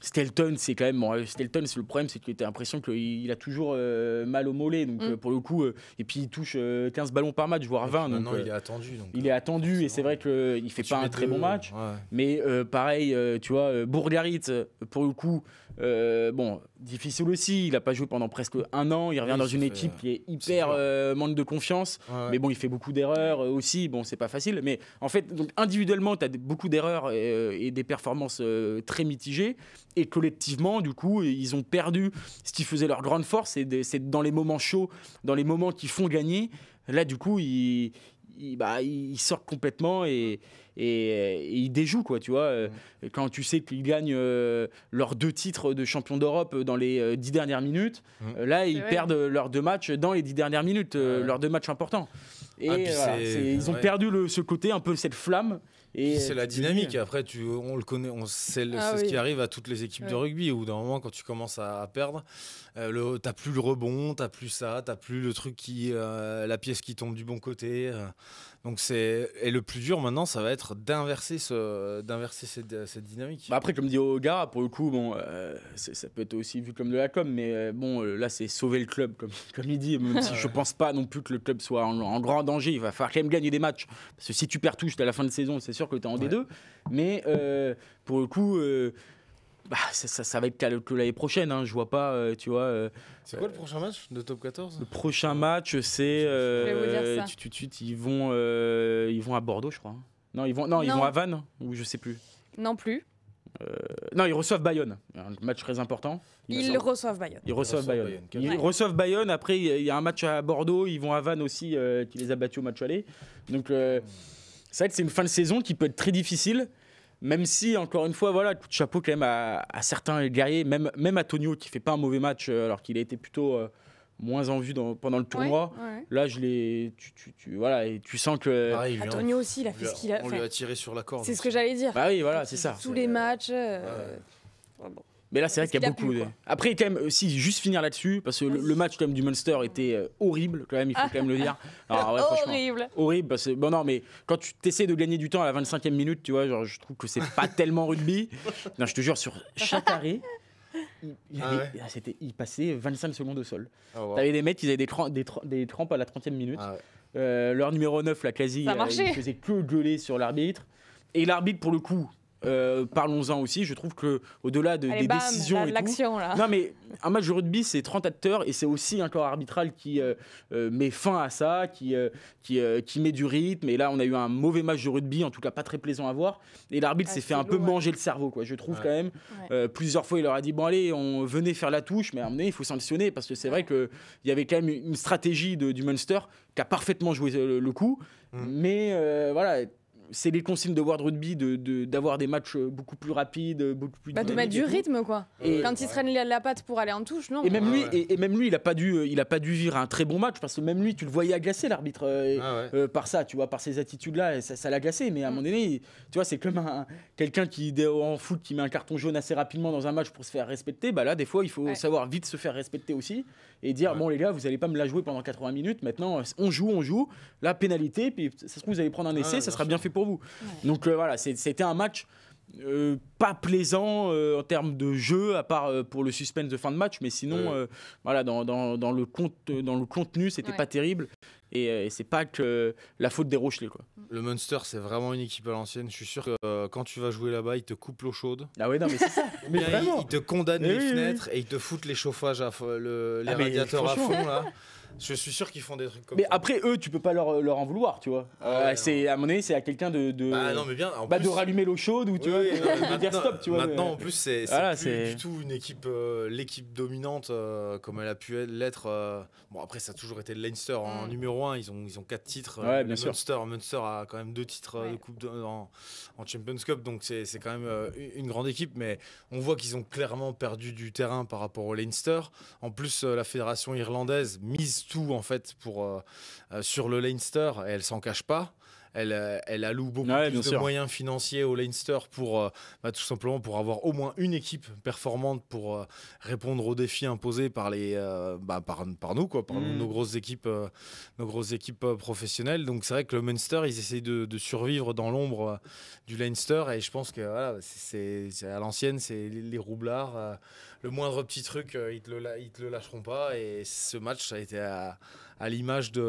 Stelton, c'est quand même Stelton, c'est le problème, c'est que tu as l'impression qu'il a toujours mal au mollet, donc pour le coup, et puis il touche 15 ballons par match, voire 20. Donc, il est attendu. Il est attendu et c'est vrai qu'il fait pas un très bon match. Mais pareil, tu vois, Bourgarit, pour le coup, difficile aussi. Il a pas joué pendant presque un an. Il revient dans une équipe qui est hyper manque de confiance. Mais il fait beaucoup d'erreurs aussi. C'est pas facile. Mais en fait, donc, individuellement, tu as beaucoup d'erreurs et des performances très mitigées. Et collectivement, du coup, ils ont perdu ce qui faisait leur grande force. C'est dans les moments chauds, dans les moments qui font gagner. Là, du coup, ils sortent complètement et ils déjouent, quoi, tu vois. Quand tu sais qu'ils gagnent leurs 2 titres de champion d'Europe dans les 10 dernières minutes, là, ils perdent leurs 2 matchs dans les 10 dernières minutes, leurs 2 matchs importants. Et ils ont perdu ce côté, un peu cette flamme. Et c'est la dynamique. Après, on le connaît, c'est ce qui arrive à toutes les équipes de rugby. Au bout d'un moment, quand tu commences à perdre, t'as plus le rebond, t'as plus ça, t'as plus le truc la pièce qui tombe du bon côté. Donc et le plus dur maintenant, ça va être d'inverser cette dynamique. Après, comme dit Ogara, pour le coup, ça peut être aussi vu comme de la com, mais là, c'est sauver le club, comme il dit. Même si je pense pas non plus que le club soit en grand danger, il va falloir quand même gagner des matchs. Parce que si tu perds tout jusqu'à la fin de saison, c'est sûr que tu es en D2. Mais pour le coup, ça va être que l'année prochaine. Hein, je vois pas, tu vois. C'est quoi le prochain match de Top 14 ? Le prochain match, c'est tout de suite, ils vont à Bordeaux, je crois. Non, ils vont à Vannes, ou je sais plus. Non plus. Non, ils reçoivent Bayonne. Un match très important. Ils reçoivent Bayonne. Ils reçoivent Bayonne. Après, il y a un match à Bordeaux. Ils vont à Vannes aussi, qui les a battus au match aller. Donc, c'est vrai que c'est une fin de saison qui peut être très difficile. Même si, encore une fois, voilà, coup de chapeau quand même à certains guerriers, même à Tonio qui fait pas un mauvais match alors qu'il a été plutôt moins en vue pendant le tournoi. Là, tu sens que... Pareil, Tonio aussi, il a fait ce qu'il a fait. On lui a tiré sur la corde. C'est ce que j'allais dire. Bah oui, voilà, c'est ça. Tous les matchs... Mais là, c'est vrai qu'il y a beaucoup. Après, quand même, juste finir là-dessus, parce que le match quand même, du Munster était horrible, quand même, il faut quand même le dire. Alors, horrible. Horrible, parce que, non, mais quand tu t'essaies de gagner du temps à la 25e minute, tu vois, je trouve que c'est pas tellement rugby. Non, je te jure, sur chaque arrêt, il passait 25 secondes au sol. T'avais des mecs qui avaient des crampes à la 30e minute. Leur numéro 9, la quasi, il faisait que gueuler sur l'arbitre. Et l'arbitre, pour le coup, parlons-en aussi, je trouve que au-delà des décisions et l'action, là. Non, mais un match de rugby, c'est 30 acteurs et c'est aussi un corps arbitral qui met fin à ça, qui met du rythme. Et là, on a eu un mauvais match de rugby, en tout cas pas très plaisant à voir. Et l'arbitre s'est fait un peu manger le cerveau, quoi. Je trouve quand même. Plusieurs fois, il leur a dit bon allez, on venait faire la touche, mais à un moment donné, il faut sanctionner parce que c'est vrai qu'il y avait quand même une stratégie du Munster qui a parfaitement joué le coup. Mais voilà. c'est les consignes de World Rugby d'avoir des matchs beaucoup plus rapides, beaucoup plus de mettre du rythme, quoi. Et quand il se traîne la patte pour aller en touche, non. Et même lui, et même lui, il a pas dû vivre un très bon match, parce que même lui, tu le voyais agacé, l'arbitre, par ça, tu vois, par ces attitudes-là, ça l'a agacé. Mais à un moment donné, tu vois, c'est comme quelqu'un qui en foot qui met un carton jaune assez rapidement dans un match pour se faire respecter. Bah là, des fois, il faut savoir vite se faire respecter aussi et dire bon les gars, vous allez pas me la jouer pendant 80 minutes. Maintenant, on joue, la pénalité, puis ça se trouve vous allez prendre un essai, ça sera bien fait pour vous. Donc voilà, c'était un match pas plaisant en termes de jeu, à part pour le suspense de fin de match, mais sinon voilà, dans le contenu, c'était pas terrible. Et c'est pas que la faute des Rochelais, quoi. Le Munster, c'est vraiment une équipe à l'ancienne. Je suis sûr que quand tu vas jouer là-bas, ils te coupent l'eau chaude. Ah ouais, non, mais c'est ça. Mais vraiment. Ils te condamnent les fenêtres et ils te foutent les chauffages, les radiateurs à fond là. Je suis sûr qu'ils font des trucs comme ça. Mais après, eux, tu peux pas leur en vouloir, tu vois. C'est à mon avis, c'est à quelqu'un de non, mais bien, plus... de rallumer l'eau chaude ou tu vois, de dire stop, tu vois. Maintenant, en plus, c'est plus du tout une équipe, l'équipe dominante comme elle a pu l'être. Bon, après, ça a toujours été le Leinster en numéro 1. Ils ont 4 titres. Bien sûr. Munster a quand même 2 titres de coupe en Champions Cup, donc c'est quand même une grande équipe. Mais on voit qu'ils ont clairement perdu du terrain par rapport au Leinster. En plus, la fédération irlandaise mise tout en fait sur le Leinster et elle s'en cache pas. Elle alloue beaucoup plus de moyens financiers au Leinster pour tout simplement pour avoir au moins une équipe performante pour répondre aux défis imposés par par nous, quoi, par nos grosses équipes professionnelles. Donc c'est vrai que le Munster, ils essayent de survivre dans l'ombre du Leinster, et je pense que voilà, c'est à l'ancienne, c'est les roublards. Le moindre petit truc, ils te le lâcheront pas. Et ce match, ça a été à l'image de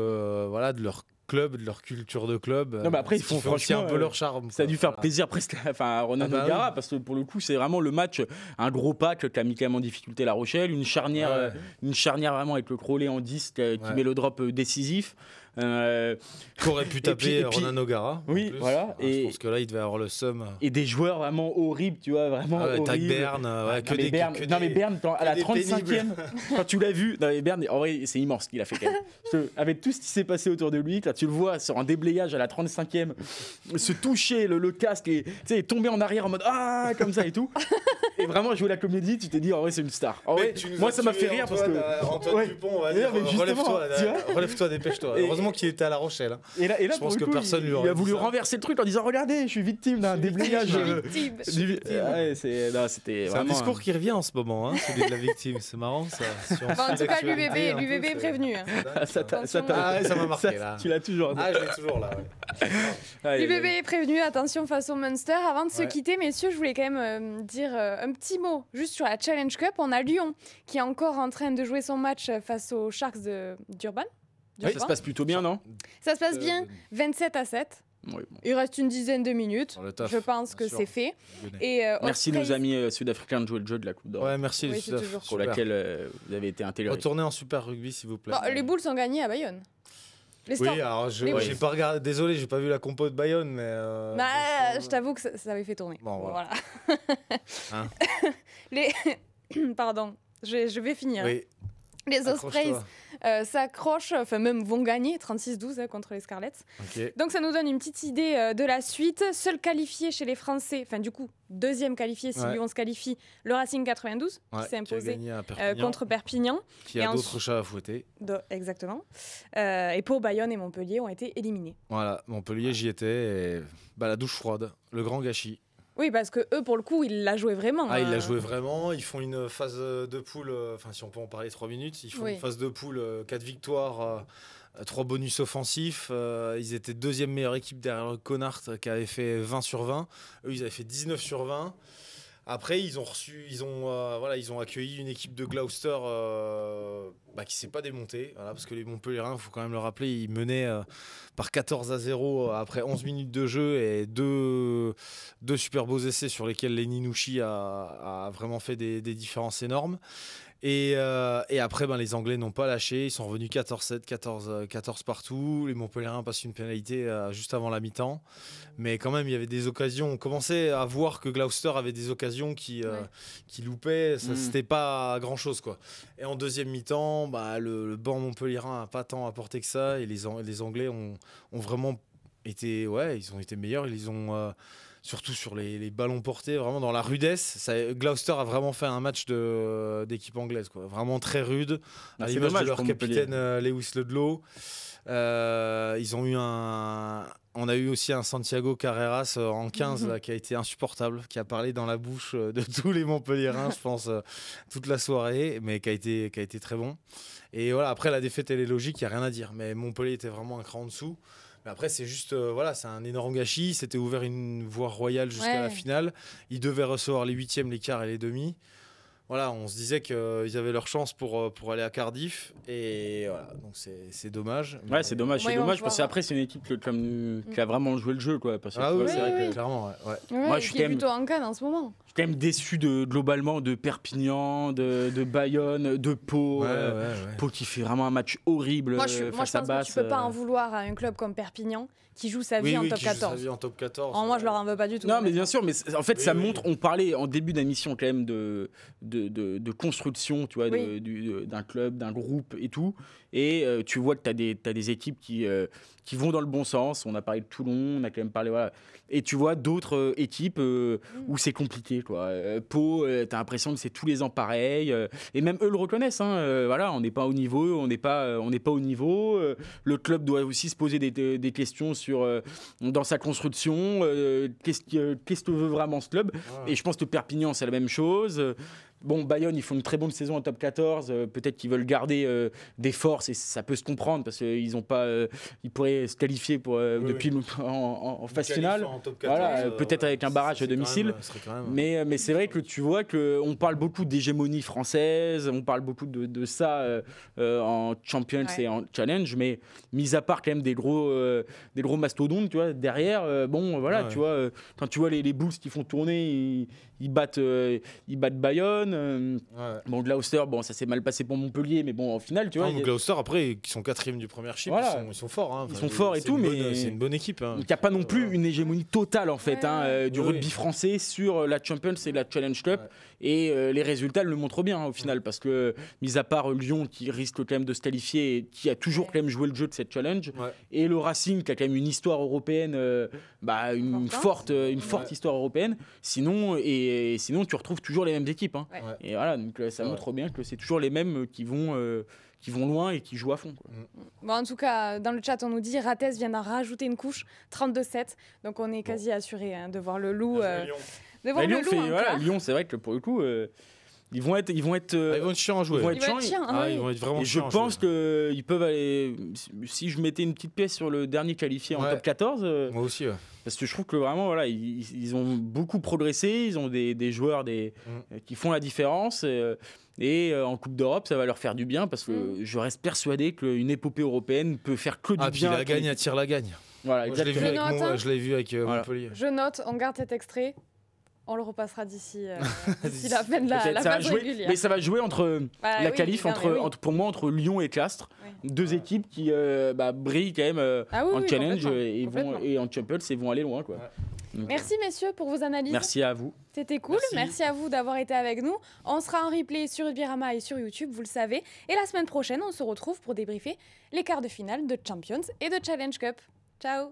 leur club, de leur culture de club. Non, mais après, ils font franchement un peu leur charme. Ça a dû faire plaisir presque à Ronan O'Gara, parce que pour le coup, c'est vraiment le match, un gros pack qui a mis quand même en difficulté La Rochelle, une charnière vraiment avec le Crowley en 10 qui met le drop décisif. Qu'aurait pu taper Ronan O'Gara. Oui, voilà. Je pense que là, il devait avoir le seum. Et des joueurs vraiment horribles, tu vois, vraiment horribles. Tag Bern, mais Bern, à la 35e, quand tu l'as vu, Bern, en vrai, c'est immense ce qu'il a fait quand même. Avec tout ce qui s'est passé autour de lui, quand tu le vois sur un déblayage à la 35e, se toucher le casque et tomber en arrière en mode comme ça et tout. Et vraiment jouer la comédie, tu t'es dit, en vrai, c'est une star. En vrai, moi, ça m'a fait rire parce que. Antoine Dupont, vas-y, relève-toi, dépêche-toi. Heureusement qu'il était à La Rochelle. Hein. Et là, je pense que personne lui aurait. Il a voulu renverser le truc en disant, regardez, je suis victime d'un déblayage. C'était vraiment. Un discours qui revient en ce moment, celui de la victime. C'est marrant ça. En tout cas, l'UBB est prévenu. Ça m'a marqué là. Tu l'as toujours. Je l'ai toujours là. L'UBB est prévenu. Attention face au Munster. Avant de se quitter, messieurs, je voulais quand même dire un petit mot juste sur la Challenge Cup. On a Lyon qui est encore en train de jouer son match face aux Sharks d'Urban. Ça se passe plutôt bien, non? Ça se passe bien, 27-7. Oui, bon. Il reste une dizaine de minutes. Je pense que c'est fait. Et, merci nos amis sud-africains de jouer le jeu de la Coupe d'Or. Ouais, merci les Sud-Africains. Pour laquelle vous avez été intégrés. Retournez en Super Rugby, s'il vous plaît. Les Bulls ont gagné à Bayonne. Oui, alors j'ai pas regardé. Désolé, j'ai pas vu la compo de Bayonne, mais. Je t'avoue que ça avait fait tourner. Bon, voilà. Pardon, je vais finir. Oui. Les Ospreys s'accrochent, enfin même vont gagner 36-12 contre les Scarlets. Okay. Donc ça nous donne une petite idée de la suite. Seul qualifié chez les Français, enfin du coup deuxième qualifié si Lyon se qualifie, le Racing 92 qui s'est imposé contre Perpignan. Qui a d'autres chats à fouetter. Exactement. Et pour Bayonne et Montpellier ont été éliminés. Voilà, Montpellier j'y étais et la douche froide, le grand gâchis. Oui, parce que eux, pour le coup, ils la jouaient vraiment. Ils la jouaient vraiment. Ils font une phase de poule, enfin, si on peut en parler 3 minutes, ils font une phase de poule, 4 victoires, 3 bonus offensifs. Ils étaient deuxième meilleure équipe derrière le Connacht qui avait fait 20 sur 20. Eux, ils avaient fait 19 sur 20. Après, ils ont accueilli une équipe de Gloucester qui s'est pas démontée, parce que les Montpellierins, il faut quand même le rappeler, ils menaient par 14-0 après 11 minutes de jeu et deux super beaux essais sur lesquels Lenny Nouchi a vraiment fait des différences énormes. Et après, les Anglais n'ont pas lâché. Ils sont revenus 14-7, 14 partout. Les Montpellierins passent une pénalité juste avant la mi-temps. Mais quand même, il y avait des occasions. On commençait à voir que Gloucester avait des occasions qui loupaient. C'était pas grand-chose, quoi. Et en deuxième mi-temps, le banc montpellierin n'a pas tant apporté que ça. Et les Anglais ont vraiment ils ont été meilleurs. Ils ont surtout sur les ballons portés, vraiment dans la rudesse. Gloucester a vraiment fait un match d'équipe anglaise, quoi. Vraiment très rude, à l'image de leur capitaine Lewis Ludlow. On a eu aussi un Santiago Carreras en 15 là, qui a été insupportable, qui a parlé dans la bouche de tous les Montpelliérains, je pense, toute la soirée, mais qui a été très bon. Et voilà, après la défaite elle est logique, il n'y a rien à dire. Mais Montpellier était vraiment un cran en dessous. Mais après, c'est juste, c'est un énorme gâchis. C'était ouvert une voie royale jusqu'à la finale. Ils devaient recevoir les huitièmes, les quarts et les demi. Voilà, on se disait qu'ils avaient leur chance pour aller à Cardiff. Et voilà, donc c'est dommage. Ouais, c'est dommage, parce qu'après, c'est une équipe qui a vraiment joué le jeu, quoi. Parce que, c'est vrai que clairement, moi, je suis plutôt en Cannes en ce moment. Je suis quand même déçu globalement de Perpignan, de Bayonne, de Pau. Pau qui fait vraiment un match horrible. Moi, je pense que tu peux pas en vouloir à un club comme Perpignan qui joue sa vie en top 14. Sa vie en top 14. Moi, je leur en veux pas du tout. Non, mais bien sûr, mais en fait, ça montre. On parlait en début d'émission quand même de construction, tu vois, d'un club, d'un groupe et tout. Et tu vois que tu as des équipes qui vont dans le bon sens. On a parlé de Toulon, on a quand même parlé. Voilà. Et tu vois d'autres équipes où c'est compliqué, quoi. Pau, tu as l'impression que c'est tous les ans pareil. Et même eux le reconnaissent. Voilà, on n'est pas au niveau. On n'est pas au niveau. Le club doit aussi se poser des questions dans sa construction. Qu'est-ce que veut vraiment ce club ? Et je pense que Perpignan, c'est la même chose. Bon, Bayonne, ils font une très bonne saison en top 14. Peut-être qu'ils veulent garder des forces et ça peut se comprendre parce qu'ils pourraient se qualifier en phase finale. En top 14, voilà, peut-être avec un barrage à domicile. Mais c'est vrai que tu vois qu'on parle beaucoup d'hégémonie française, on parle beaucoup de ça en Champions et en Challenge, mais mis à part quand même des gros mastodontes, tu vois, derrière, tu vois, quand tu vois les Bulls qui font tourner, ils battent Bayonne. Bon, Gloucester, ça s'est mal passé pour Montpellier, mais bon, au final, tu vois. Gloucester, après, qui sont 4e du Premiership, voilà. Ils sont forts. Ils sont forts et tout, mais c'est une bonne équipe. Il n'y a pas non plus une hégémonie totale, en fait, du rugby français sur la Champions et la Challenge Cup. Et les résultats le montrent bien, au final, parce que, mis à part Lyon, qui risque quand même de se qualifier, et qui a toujours quand même joué le jeu de cette challenge, et le Racing, qui a quand même une histoire européenne, une forte histoire européenne. Sinon, tu retrouves toujours les mêmes équipes. Et voilà, donc ça montre bien que c'est toujours les mêmes qui vont loin et qui jouent à fond, quoi. Bon, en tout cas, dans le chat, on nous dit Rates vient d'en rajouter une couche, 32-7. Donc on est quasi assuré de voir le loup. Lyon, c'est vrai que pour le coup, ils vont être chiants à jouer. Ils vont être vraiment chiants. Je pense qu'ils peuvent aller. Si je mettais une petite pièce sur le dernier qualifié en top 14. Moi aussi, parce que je trouve que vraiment, voilà, ils ont beaucoup progressé. Ils ont des joueurs qui font la différence. Et en Coupe d'Europe, ça va leur faire du bien parce que je reste persuadé qu'une épopée européenne peut faire que du bien. Puis la gagne attire la gagne. Voilà, moi, je l'ai vu avec Montpellier. Je note, on garde cet extrait. On le repassera d'ici la fin de la phase régulière. Mais ça va jouer entre la qualif, pour moi, entre Lyon et Castres. Deux équipes qui brillent quand même en challenge et en Champions et vont aller loin, quoi. Donc, merci messieurs pour vos analyses. Merci à vous. C'était cool. Merci à vous d'avoir été avec nous. On sera en replay sur Rugbyarama et sur YouTube, vous le savez. Et la semaine prochaine, on se retrouve pour débriefer les quarts de finale de Champions et de Challenge Cup. Ciao.